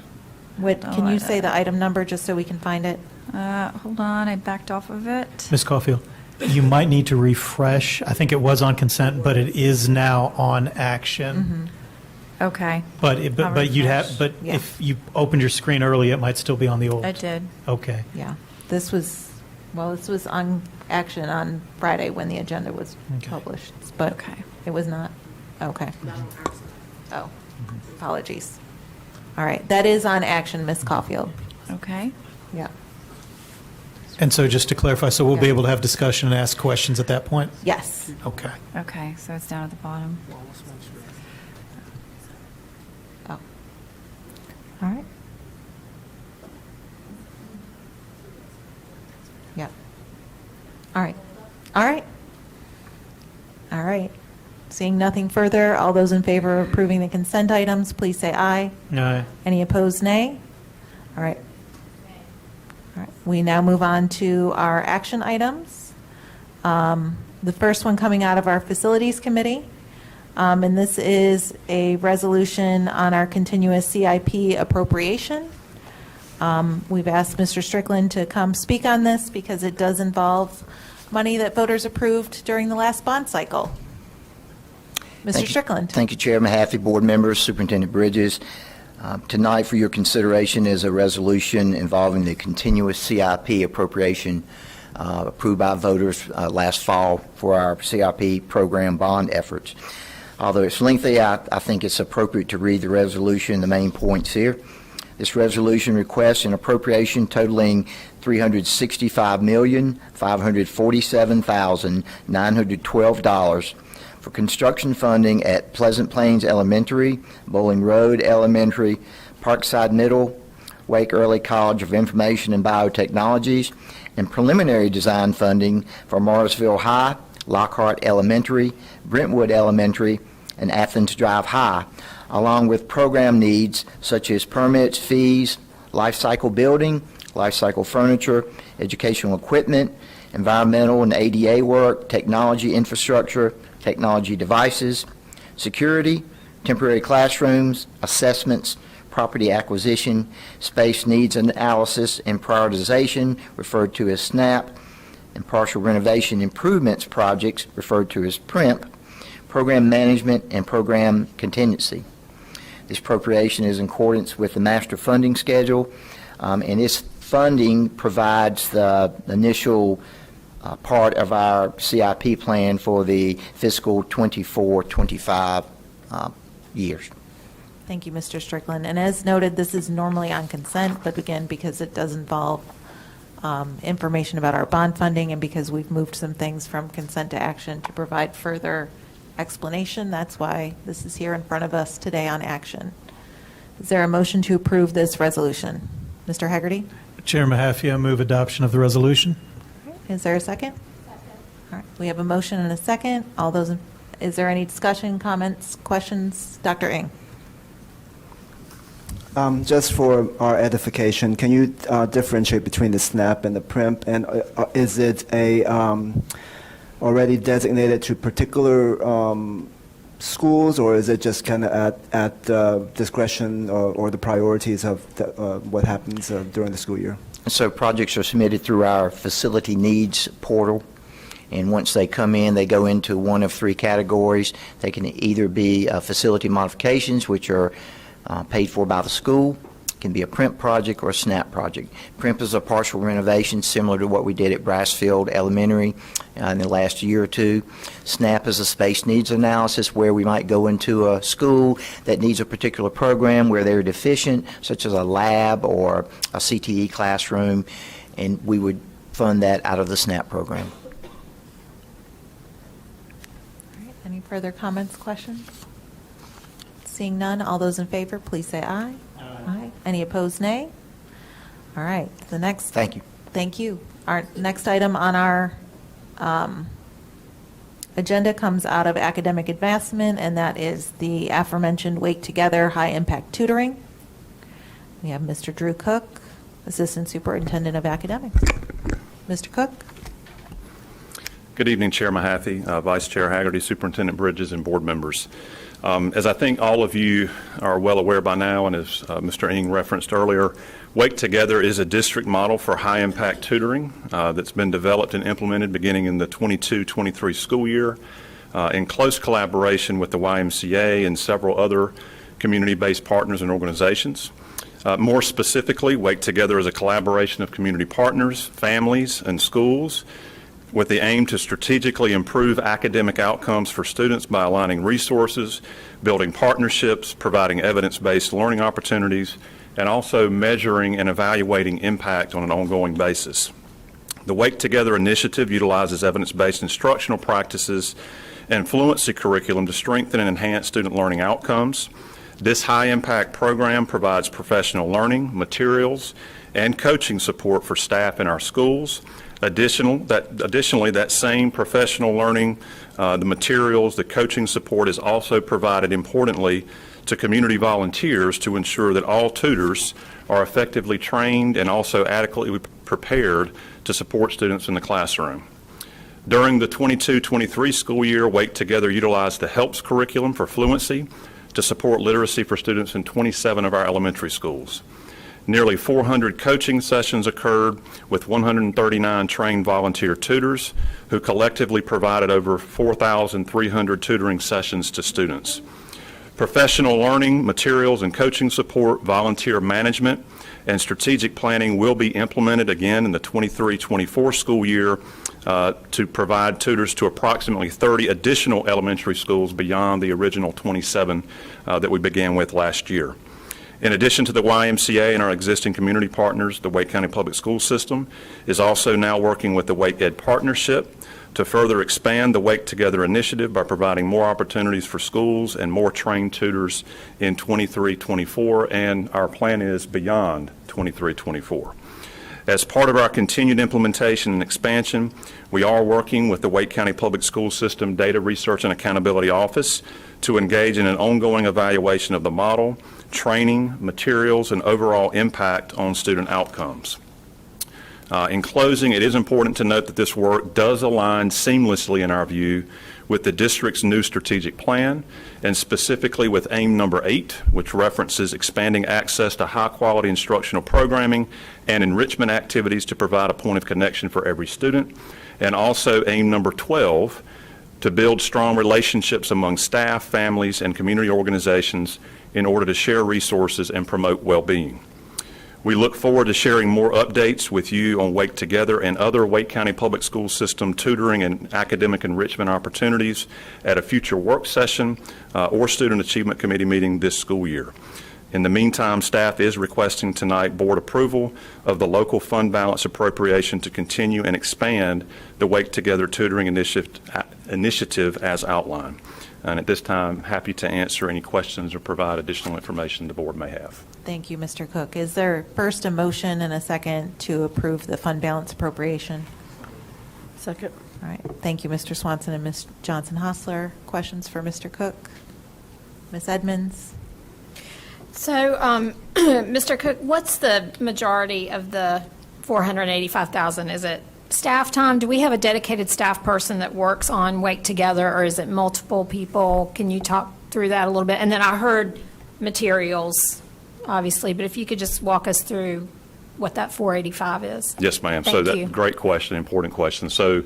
Can you say the item number just so we can find it? Hold on, I backed off of it. Ms. Caulfield, you might need to refresh. I think it was on consent, but it is now on action. Okay. But I'll you'd have, refresh. but Yeah. if you opened your screen early, it might still be on the old. I did. Okay. Yeah, this was on action on Friday when the agenda was Okay. published, but Okay. it was not, okay. Oh, apologies. All right, that is on action, Ms. Caulfield. Okay. Yeah. And so just to clarify, so we'll be Yeah. able to have discussion and ask questions at that point? Yes. Okay. Okay, so it's down at the bottom. Oh. All right. Yeah. All right. All right. All right. Seeing nothing further, all those in favor of approving the consent items, please say aye. Aye. Any opposed, nay? All right. All right. We now move on to our action items. The first one coming out of our Facilities Committee, and this is a resolution on our continuous CIP appropriation. We've asked Mr. Strickland to come speak on this because it does involve money that voters approved during the last bond cycle. Mr. Strickland. Thank you, Chair Mahaffey, board members, Superintendent Bridges. Tonight for your consideration is a resolution involving the continuous CIP appropriation approved by voters last fall for our CIP program bond efforts. Although it's lengthy, I think it's appropriate to read the resolution, the main points here. This resolution requests an appropriation totaling $365,547,912 for construction funding at Pleasant Plains Elementary, Bowling Road Elementary, Parkside Middle, Wake Early College of Information and Biotechnologies, and preliminary design funding for Morrisville High, Lockhart Elementary, Brentwood Elementary, and Athens Drive High, along with program needs such as permits, fees, life cycle building, life cycle furniture, educational equipment, environmental and ADA work, technology infrastructure, technology devices, security, temporary classrooms, assessments, property acquisition, space needs analysis and prioritization, referred to as SNAP, and partial renovation improvements projects, referred to as PRIMP, program management, and program contingency. This appropriation is in accordance with the master funding schedule, and this funding provides the initial part of our CIP plan for the fiscal 24-25 years. Thank you, Mr. Strickland. And as noted, this is normally on consent, but again, because it does involve information about our bond funding and because we've moved some things from consent to action to provide further explanation, that's why this is here in front of us today on action. Is there a motion to approve this resolution? Mr. Hegarty? Chair Mahaffey, I move adoption of the resolution. Is there a second? All right, we have a motion and a second. All those, is there any discussion, comments, questions? Dr. Ng? Just for our edification, can you differentiate between the SNAP and the PRIMP? And is it a already designated to particular schools, or is it just kind of at discretion or the priorities of what happens during the school year? So projects are submitted through our facility needs portal, and once they come in, they go into one of three categories. They can either be facility modifications, which are paid for by the school. It can be a PRIMP project or a SNAP project. PRIMP is a partial renovation similar to what we did at Brassfield Elementary in the last year or two. SNAP is a space needs analysis where we might go into a school that needs a particular program where they're deficient, such as a lab or a CTE classroom, and we would fund that out of the SNAP program. All right, any further comments, questions? Seeing none, all those in favor, please say aye. Aye. Any opposed, nay? All right, the next. Thank you. Thank you. Our next item on our agenda comes out of academic advancement, and that is the aforementioned Wake Together High Impact Tutoring. We have Mr. Drew Cook, Assistant Superintendent of Academics. Mr. Cook? Good evening, Chair Mahaffey, Vice Chair Haggerty, Superintendent Bridges, and board members. As I think all of you are well aware by now, and as Mr. Ng referenced earlier, Wake Together is a district model for high-impact tutoring that's been developed and implemented beginning in the 22-23 school year in close collaboration with the YMCA and several other community-based partners and organizations. More specifically, Wake Together is a collaboration of community partners, families, and schools with the aim to strategically improve academic outcomes for students by aligning resources, building partnerships, providing evidence-based learning opportunities, and also measuring and evaluating impact on an ongoing basis. The Wake Together initiative utilizes evidence-based instructional practices and fluency curriculum to strengthen and enhance student learning outcomes. This high-impact program provides professional learning, materials, and coaching support for staff in our schools. Additionally, that same professional learning, the materials, the coaching support is also provided, importantly, to community volunteers to ensure that all tutors are effectively trained and also adequately prepared to support students in the classroom. During the 22-23 school year, Wake Together utilized the HELPS curriculum for fluency to support literacy for students in 27 of our elementary schools. Nearly 400 coaching sessions occurred with 139 trained volunteer tutors who collectively provided over 4,300 tutoring sessions to students. Professional learning, materials and coaching support, volunteer management, and strategic planning will be implemented again in the 23-24 school year to provide tutors to approximately 30 additional elementary schools beyond the original 27 that we began with last year. In addition to the YMCA and our existing community partners, the Wake County Public School System is also now working with the Wake Ed Partnership to further expand the Wake Together initiative by providing more opportunities for schools and more trained tutors in 23-24, and our plan is beyond 23-24. As part of our continued implementation and expansion, we are working with the Wake County Public School System Data Research and Accountability Office to engage in an ongoing evaluation of the model, training, materials, and overall impact on student outcomes. In closing, it is important to note that this work does align seamlessly, in our view, with the district's new strategic plan, and specifically with aim number 8, which references expanding access to high-quality instructional programming and enrichment activities to provide a point of connection for every student, and also aim number 12, to build strong relationships among staff, families, and community organizations in order to share resources and promote well-being. We look forward to sharing more updates with you on Wake Together and other Wake County Public School System tutoring and academic enrichment opportunities at a future work session or Student Achievement Committee meeting this school year. In the meantime, staff is requesting tonight board approval of the local fund balance appropriation to continue and expand the Wake Together tutoring initiative as outlined. And at this time, happy to answer any questions or provide additional information the board may have. Thank you, Mr. Cook. Is there first a motion and a second to approve the fund balance appropriation? Second. All right. Thank you, Mr. Swanson and Ms. Johnson-Hostler. Questions for Mr. Cook? Ms. Edmonds? So, Mr. Cook, what's the majority of the $485,000? Is it staff time? Do we have a dedicated staff person that works on Wake Together, or is it multiple people? Can you talk through that a little bit? And then I heard materials, obviously, but if you could just walk us through what that 485 is. Yes, ma'am. Thank you. Great question, important question. So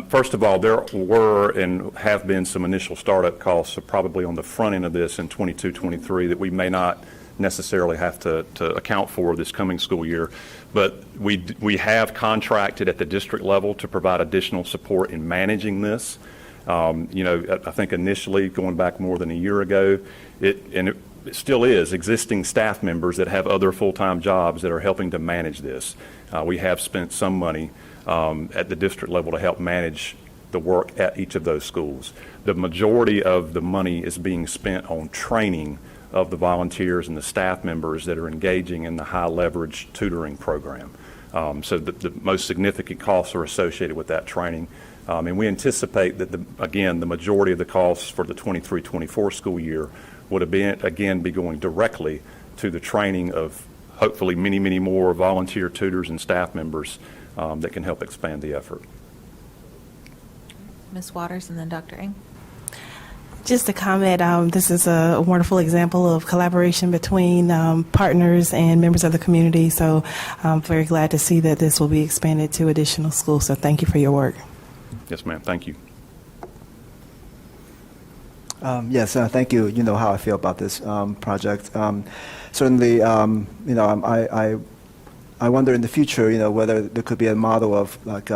first of all, there were and have been some initial startup costs probably on the front end of this in 22-23 that we may not necessarily have to account for this coming school year. But we have contracted at the district level to provide additional support in managing this. I think initially, going back more than a year ago, it still is existing staff members that have other full-time jobs that are helping to manage this. We have spent some money at the district level to help manage the work at each of those schools. The majority of the money is being spent on training of the volunteers and the staff members that are engaging in the high leverage tutoring program. So the most significant costs are associated with that training. And we anticipate that, the majority of the costs for the 23-24 school year would be going directly to the training of hopefully many, many more volunteer tutors and staff members that can help expand the effort. Ms. Waters and then Dr. Ng. Just a comment, this is a wonderful example of collaboration between partners and members of the community, so I'm very glad to see that this will be expanded to additional schools, so thank you for your work. Yes, ma'am. Thank you. Yes, thank you. You know how I feel about this project. Certainly, I wonder in the future, whether there could be a model of like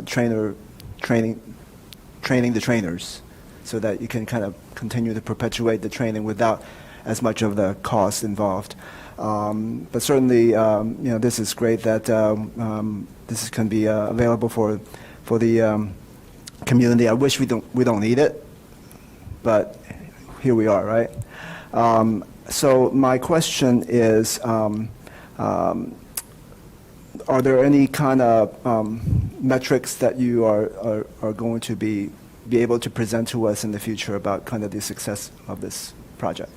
training the trainers, so that you can kind of continue to perpetuate the training without as much of the cost involved. But certainly, this is great that this can be available for the community. I wish we don't need it, but here we are, right? So my question is, are there any kind of metrics that you are going to be able to present to us in the future about kind of the success of this project?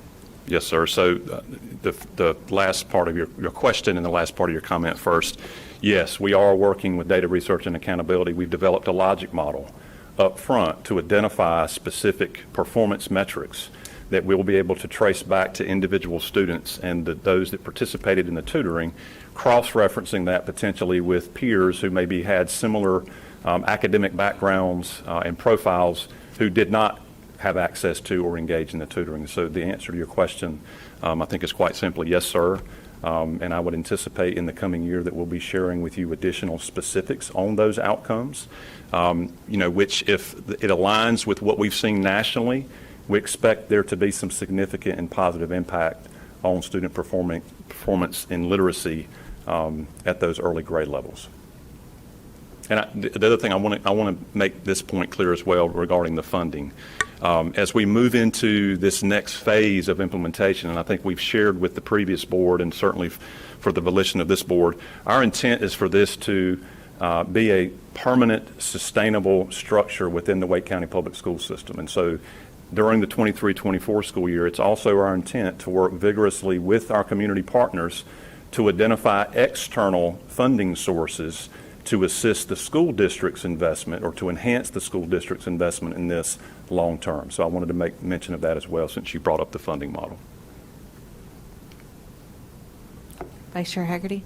Yes, sir. So the last part of your question and the last part of your comment first, yes, we are working with data research and accountability. We've developed a logic model up front to identify specific performance metrics that we'll be able to trace back to individual students and those that participated in the tutoring, cross-referencing that potentially with peers who maybe had similar academic backgrounds and profiles who did not have access to or engage in the tutoring. So the answer to your question, I think, is quite simply yes, sir. And I would anticipate in the coming year that we'll be sharing with you additional specifics on those outcomes, which if it aligns with what we've seen nationally, we expect there to be some significant and positive impact on student performance in literacy at those early grade levels. And the other thing I want to make this point clear as well regarding the funding. As we move into this next phase of implementation, and I think we've shared with the previous board and certainly for the volition of this board, our intent is for this to be a permanent, sustainable structure within the Wake County Public School System. And so during the 23-24 school year, it's also our intent to work vigorously with our community partners to identify external funding sources to assist the school district's investment or to enhance the school district's investment in this long term. So I wanted to make mention of that as well since you brought up the funding model. Vice Chair Hagerty.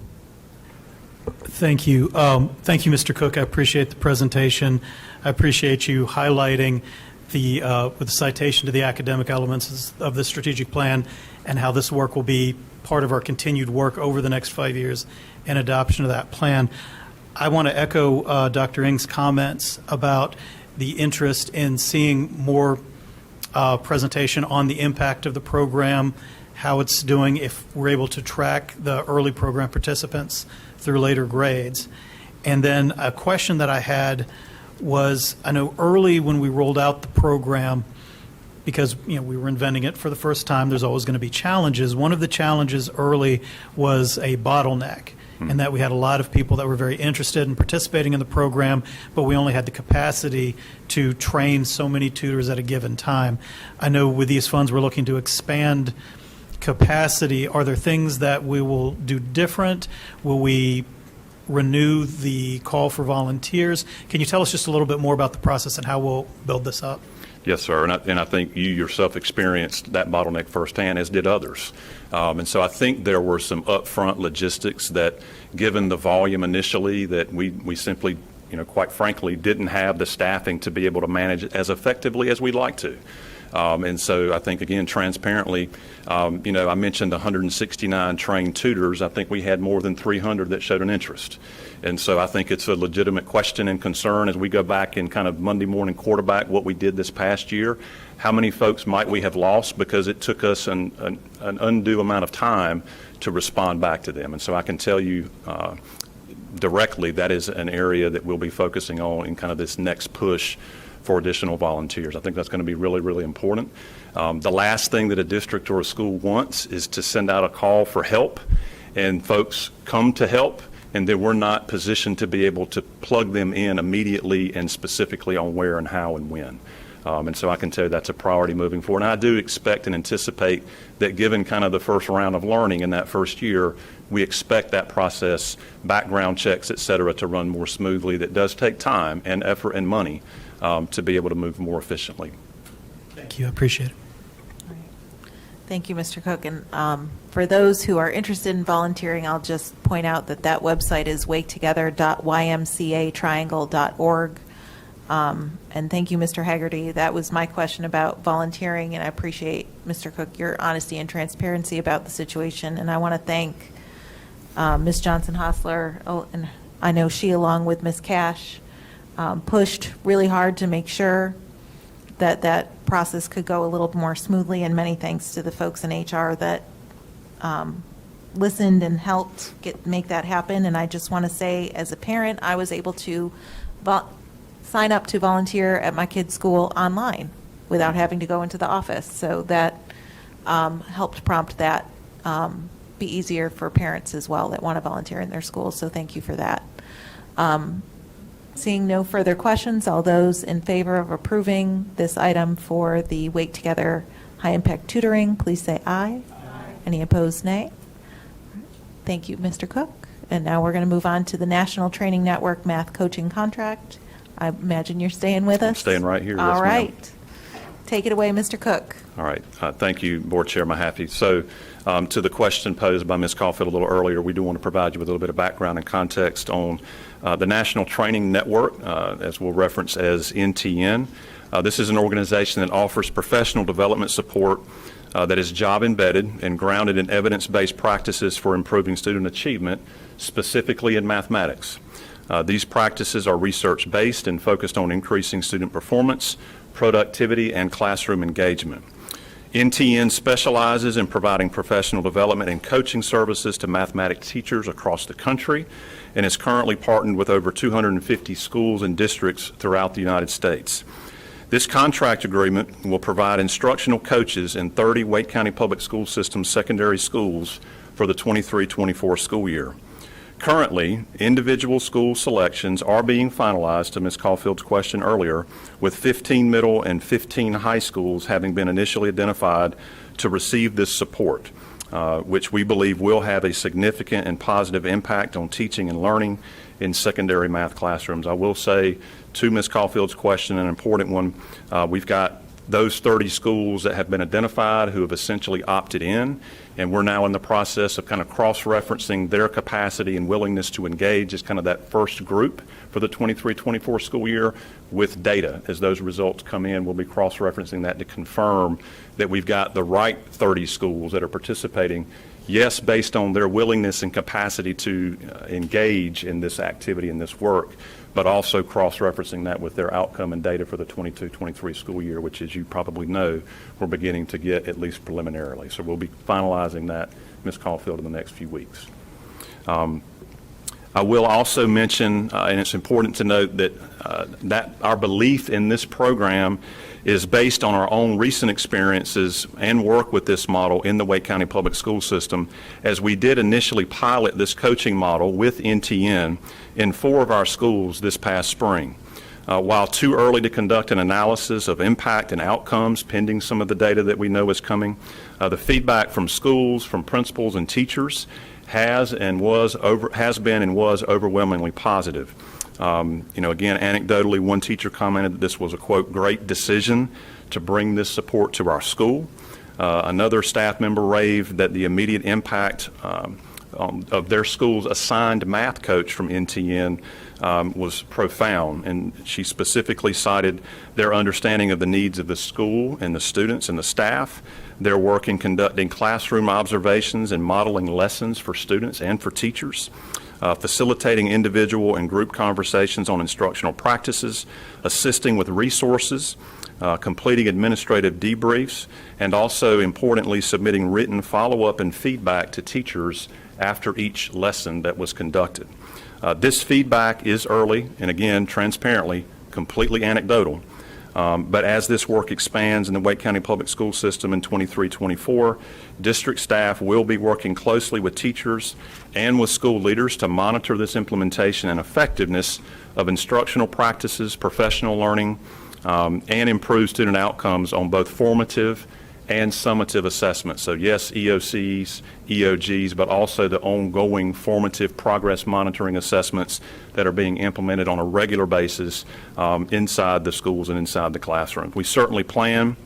Thank you. Thank you, Mr. Cook. I appreciate the presentation. I appreciate you highlighting with the citation to the academic elements of the strategic plan and how this work will be part of our continued work over the next 5 years and adoption of that plan. I want to echo Dr. Ng's comments about the interest in seeing more presentation on the impact of the program, how it's doing, if we're able to track the early program participants through later grades. And then a question that I had was, I know early when we rolled out the program, because we were inventing it for the first time, there's always going to be challenges. One of the challenges early was a bottleneck, and that we had a lot of people that were very interested in participating in the program, but we only had the capacity to train so many tutors at a given time. I know with these funds we're looking to expand capacity. Are there things that we will do different? Will we renew the call for volunteers? Can you tell us just a little bit more about the process and how we'll build this up? Yes, sir. And I think you yourself experienced that bottleneck firsthand, as did others. And so I think there were some upfront logistics that, given the volume initially, that we simply, quite frankly, didn't have the staffing to be able to manage it as effectively as we'd like to. And so I think, again, transparently, I mentioned 169 trained tutors. I think we had more than 300 that showed an interest. And so I think it's a legitimate question and concern as we go back and kind of Monday morning quarterback what we did this past year. How many folks might we have lost because it took us an undue amount of time to respond back to them? And so I can tell you directly that is an area that we'll be focusing on in kind of this next push for additional volunteers. I think that's going to be really, really important. The last thing that a district or a school wants is to send out a call for help and folks come to help and then we're not positioned to be able to plug them in immediately and specifically on where and how and when. And so I can tell you that's a priority moving forward. And I do expect and anticipate that given kind of the first round of learning in that first year, we expect that process, background checks, et cetera, to run more smoothly. That does take time and effort and money. to be able to move more efficiently. Thank you. I appreciate it. Thank you, Mr. Cook. And for those who are interested in volunteering, I'll just point out that that website is waketogether.ymcatriangle.org. And thank you, Mr. Haggerty. That was my question about volunteering, and I appreciate, Mr. Cook, your honesty and transparency about the situation. And I want to thank Ms. Johnson-Hostler, and I know she, along with Ms. Cash, pushed really hard to make sure that that process could go a little more smoothly, and many thanks to the folks in HR that listened and helped make that happen. And I just want to say, as a parent, I was able to sign up to volunteer at my kid's school online without having to go into the office. So that helped prompt that be easier for parents as well that want to volunteer in their schools. So thank you for that. Seeing no further questions, all those in favor of approving this item for the Wake Together High Impact Tutoring, please say aye. Any opposed, nay? Thank you, Mr. Cook. And now we're going to move on to the National Training Network Math Coaching Contract. I imagine you're staying with us? I'm staying right here. All yes, right. ma'am. Take it away, Mr. Cook. All right. Thank you, Board Chair Mahaffey. So to the question posed by Ms. Caulfield a little earlier, we do want to provide you with a little bit of background and context on the National Training Network, as we'll reference as NTN. This is an organization that offers professional development support that is job embedded and grounded in evidence-based practices for improving student achievement, specifically in mathematics. These practices are research-based and focused on increasing student performance, productivity, and classroom engagement. NTN specializes in providing professional development and coaching services to mathematics teachers across the country and is currently partnered with over 250 schools and districts throughout the United States. This contract agreement will provide instructional coaches in 30 Wake County Public School System secondary schools for the 23-24 school year. Currently, individual school selections are being finalized, to Ms. Caulfield's question earlier, with 15 middle and 15 high schools having been initially identified to receive this support, which we believe will have a significant and positive impact on teaching and learning in secondary math classrooms. I will say, to Ms. Caulfield's question, an important one, we've got those 30 schools that have been identified who have essentially opted in, and we're now in the process of kind of cross-referencing their capacity and willingness to engage as kind of that first group for the 23-24 school year with data. As those results come in, we'll be cross-referencing that to confirm that we've got the right 30 schools that are participating, yes, based on their willingness and capacity to engage in this activity and this work, but also cross-referencing that with their outcome and data for the 22-23 school year, which, as you probably know, we're beginning to get at least preliminarily. So we'll be finalizing that, Ms. Caulfield, in the next few weeks. I will also mention, and it's important to note that that our belief in this program is based on our own recent experiences and work with this model in the Wake County Public School System, as we did initially pilot this coaching model with NTN in 4 of our schools this past spring. While too early to conduct an analysis of impact and outcomes pending some of the data that we know is coming, the feedback from schools, from principals and teachers has been and was overwhelmingly positive. Again, anecdotally, one teacher commented that this was a, quote, great decision to bring this support to our school. Another staff member raved that the immediate impact of their school's assigned math coach from NTN was profound, and she specifically cited their understanding of the needs of the school and the students and the staff, their work in conducting classroom observations and modeling lessons for students and for teachers, facilitating individual and group conversations on instructional practices, assisting with resources, completing administrative debriefs, and also, importantly, submitting written follow-up and feedback to teachers after each lesson that was conducted. This feedback is early and, again, transparently, completely anecdotal. But as this work expands in the Wake County Public School System in 23-24, district staff will be working closely with teachers and with school leaders to monitor this implementation and effectiveness of instructional practices, professional learning, and improve student outcomes on both formative and summative assessment. So yes, EOCs, EOGs, but also the ongoing formative progress monitoring assessments that are being implemented on a regular basis inside the schools and inside the classroom. We certainly plan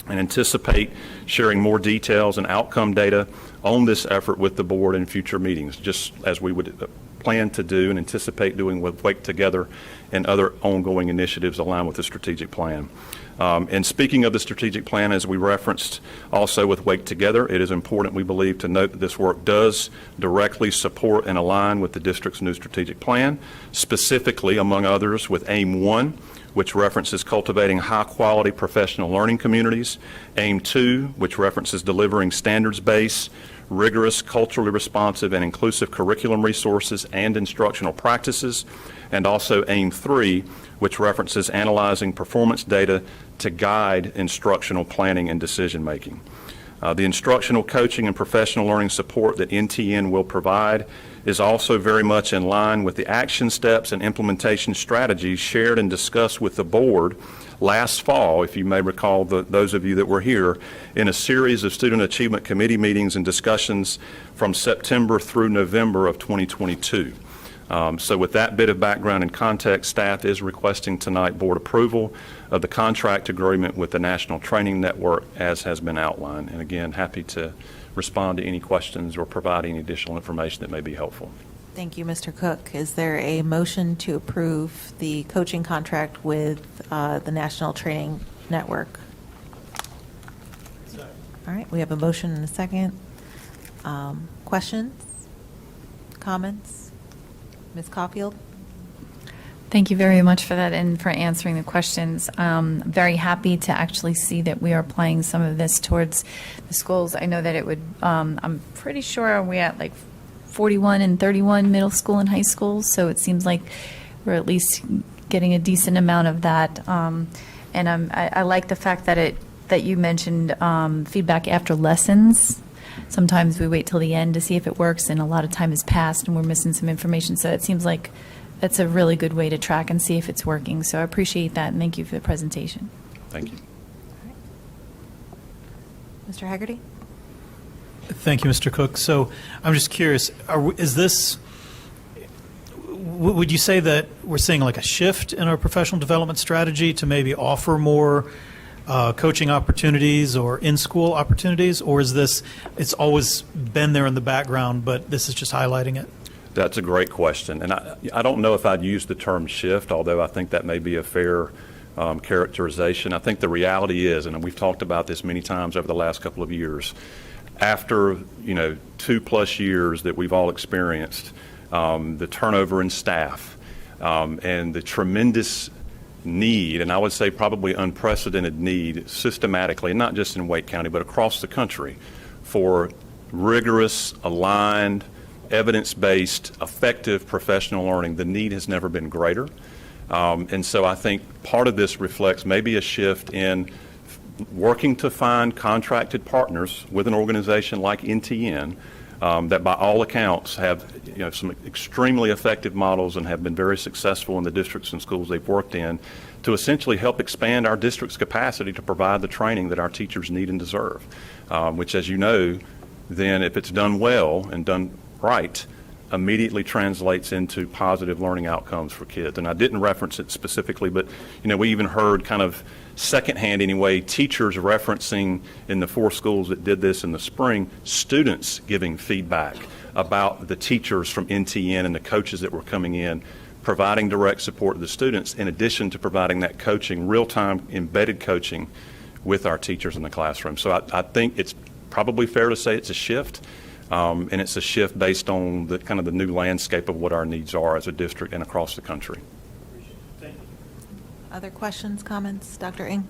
and anticipate sharing more details and outcome data on this effort with the board in future meetings, just as we would plan to do and anticipate doing with Wake Together and other ongoing initiatives aligned with the strategic plan. And speaking of the strategic plan, as we referenced also with Wake Together, it is important, we believe, to note that this work does directly support and align with the district's new strategic plan, specifically, among others, with AIM 1, which references cultivating high-quality professional learning communities, AIM 2, which references delivering standards-based, rigorous, culturally responsive, and inclusive curriculum resources and instructional practices, and also AIM 3, which references analyzing performance data to guide instructional planning and decision-making. The instructional coaching and professional learning support that NTN will provide is also very much in line with the action steps and implementation strategies shared and discussed with the board last fall, if you may recall, those of you that were here, in a series of Student Achievement Committee meetings and discussions from September through November of 2022. So with that bit of background and context, staff is requesting tonight board approval of the contract agreement with the National Training Network as has been outlined. And again, happy to respond to any questions or provide any additional information that may be helpful. Thank you, Mr. Cook. Is there a motion to approve the coaching contract with the National Training Network? All right, we have a motion and a second. Questions? Comments? Ms. Caulfield? Thank you very much for that and for answering the questions. Very happy to actually see that we are applying some of this towards the schools. I know that it would, I'm pretty sure we're at like 41 and 31 middle school and high schools, so it seems like we're at least getting a decent amount of that. And I like the fact that you mentioned feedback after lessons. Sometimes we wait till the end to see if it works, and a lot of time has passed and we're missing some information. So it seems like that's a really good way to track and see if it's working. So I appreciate that, and thank you for the presentation. Thank you. Mr. Haggerty? Thank you, Mr. Cook. So I'm just curious, would you say that we're seeing like a shift in our professional development strategy to maybe offer more coaching opportunities or in-school opportunities, or is this, it's always been there in the background, but this is just highlighting it? That's a great question. And I don't know if I'd use the term shift, although I think that may be a fair characterization. I think the reality is, and we've talked about this many times over the last couple of years, after 2+ years that we've all experienced, the turnover in staff and the tremendous need, and I would say probably unprecedented need systematically, not just in Wake County, but across the country, for rigorous, aligned, evidence-based, effective professional learning. The need has never been greater. And so I think part of this reflects maybe a shift in working to find contracted partners with an organization like NTN that by all accounts have some extremely effective models and have been very successful in the districts and schools they've worked in to essentially help expand our district's capacity to provide the training that our teachers need and deserve, which, as you know, then if it's done well and done right, immediately translates into positive learning outcomes for kids. And I didn't reference it specifically, but we even heard kind of secondhand anyway, teachers referencing in the 4 schools that did this in the spring, students giving feedback about the teachers from NTN and the coaches that were coming in, providing direct support to the students, in addition to providing that coaching, real-time embedded coaching with our teachers in the classroom. So I think it's probably fair to say it's a shift. And it's a shift based on the kind of the new landscape of what our needs are as a district and across the country. Other questions, comments? Dr. Ng?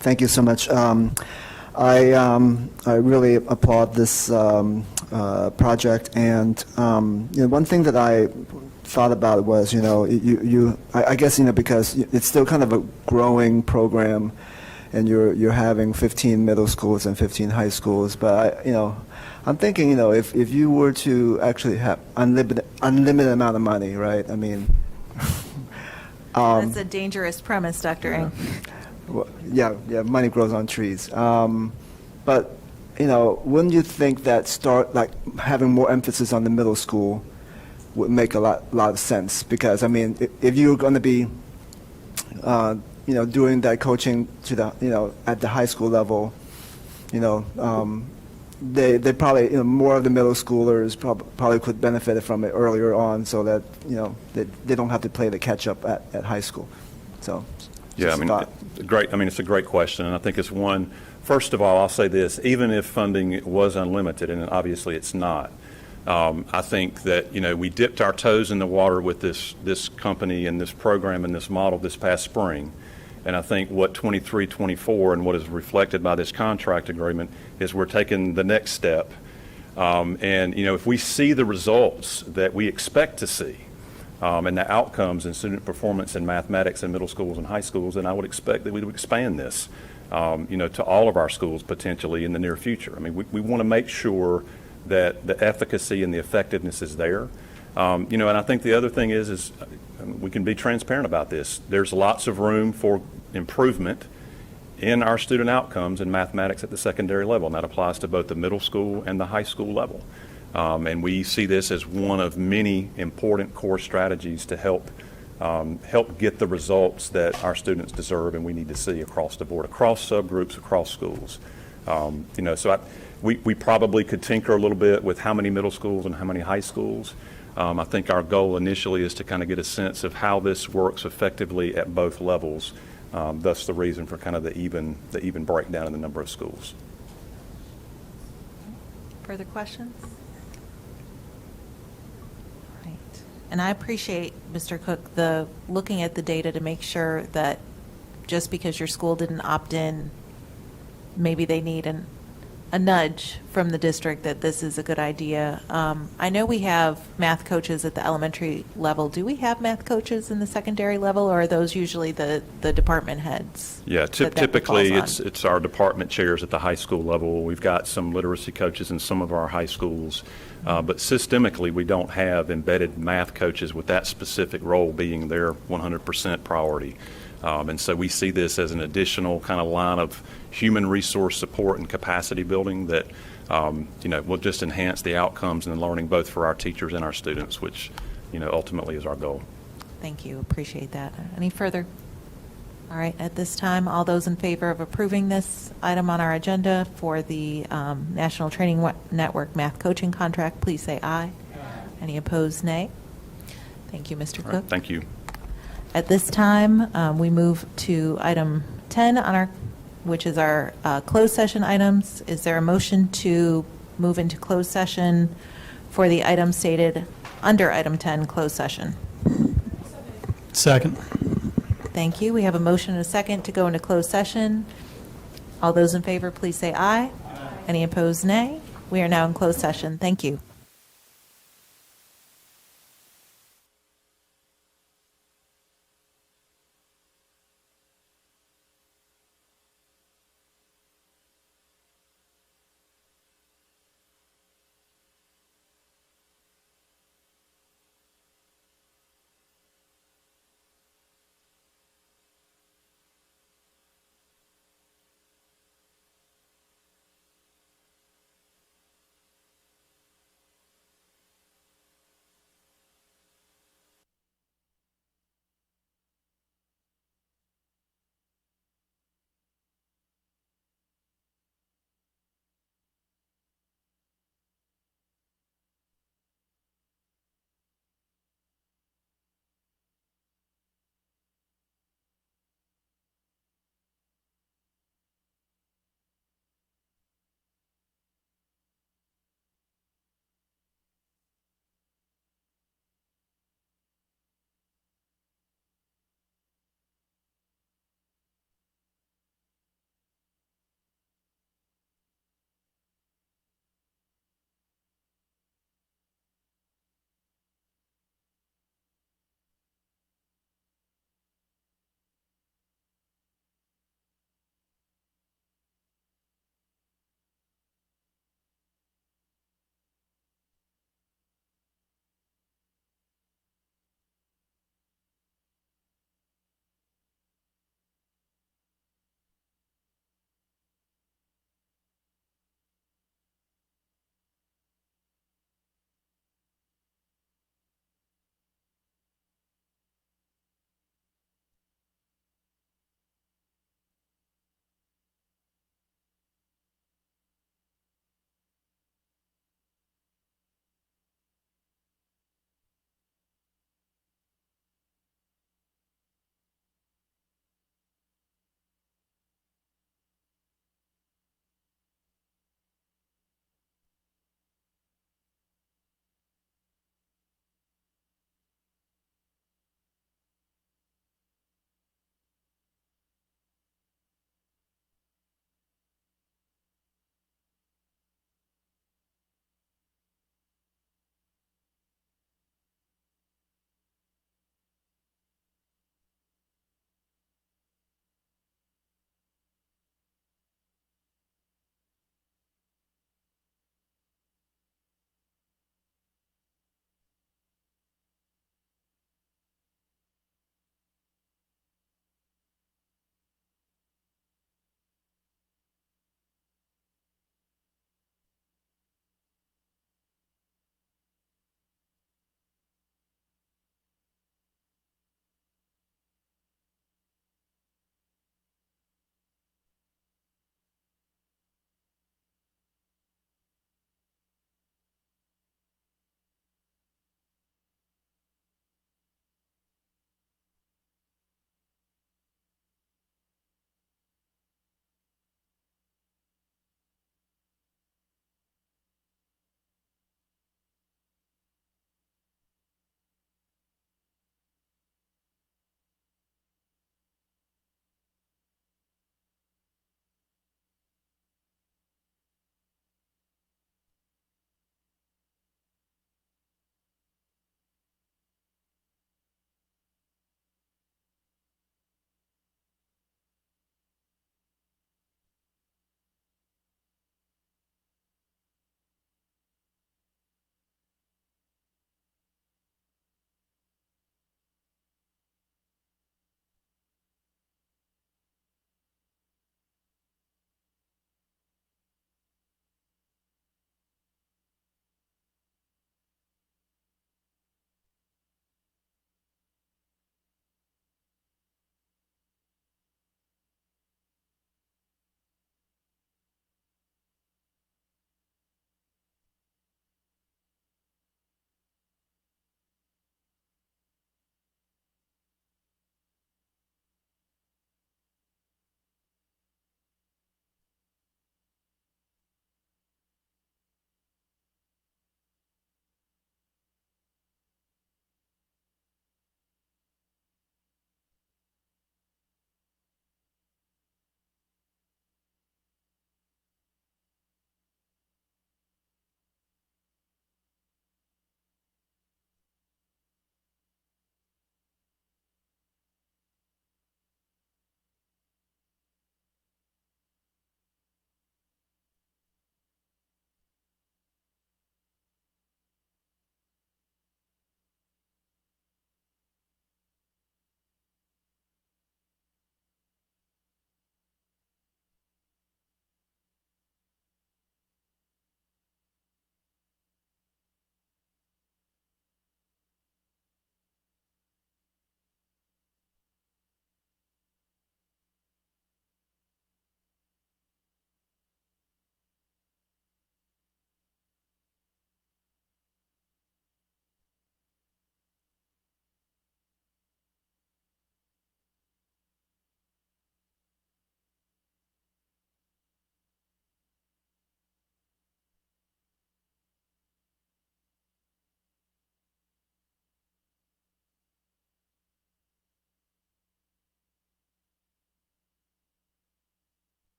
Thank you so much. I really applaud this project, and one thing that I thought about was I guess because it's still kind of a growing program. And you're having 15 middle schools and 15 high schools, but I'm thinking if you were to actually have unlimited amount of money, right? I mean, that's a dangerous premise, Dr. Ng. Yeah, money grows on trees. But, wouldn't you think that having more emphasis on the middle school would make a lot of sense? Because, I mean, if you're going to be, doing that coaching to the, at the high school level, they probably, more of the middle schoolers probably could benefit from it earlier on, so that, they don't have to play the catch up at high school. So, yeah, I mean, it's a great question, and I think it's one. First of all, I'll say this: even if funding was unlimited, and obviously it's not, I think that we dipped our toes in the water with this company and this program and this model this past spring. And I think what 23-24 and what is reflected by this contract agreement is we're taking the next step. And if we see the results that we expect to see and the outcomes in student performance in mathematics in middle schools and high schools, then I would expect that we would expand this, to all of our schools potentially in the near future. I mean, we want to make sure that the efficacy and the effectiveness is there. And I think the other thing is we can be transparent about this. There's lots of room for improvement in our student outcomes in mathematics at the secondary level, and that applies to both the middle school and the high school level. And we see this as one of many important core strategies to help get the results that our students deserve and we need to see across the board, across subgroups, across schools. So we probably could tinker a little bit with how many middle schools and how many high schools. I think our goal initially is to kind of get a sense of how this works effectively at both levels. Thus the reason for kind of the even breakdown in the number of schools. Further questions? Right. And I appreciate, Mr. Cook, the looking at the data to make sure that just because your school didn't opt in, maybe they need a nudge from the district that this is a good idea. I know we have math coaches at the elementary level. Do we have math coaches in the secondary level, or are those usually the department heads? Yeah, typically it's our department chairs at the high school level. We've got some literacy coaches in some of our high schools, but systemically we don't have embedded math coaches with that specific role being their 100% priority. And so we see this as an additional kind of line of human resource support and capacity building that will just enhance the outcomes and the learning both for our teachers and our students, which ultimately is our goal. Thank you. Appreciate that. Any further? All right. At this time, all those in favor of approving this item on our agenda for the National Training Network Math Coaching Contract, please say aye. Any opposed, nay? Thank you, Mr. Cook. Thank you. At this time, we move to item 10 which is our closed session items. Is there a motion to move into closed session for the item stated under item 10, closed session? Second. Thank you. We have a motion and a second to go into closed session. All those in favor, please say aye. Any opposed, nay. We are now in closed session. Thank you.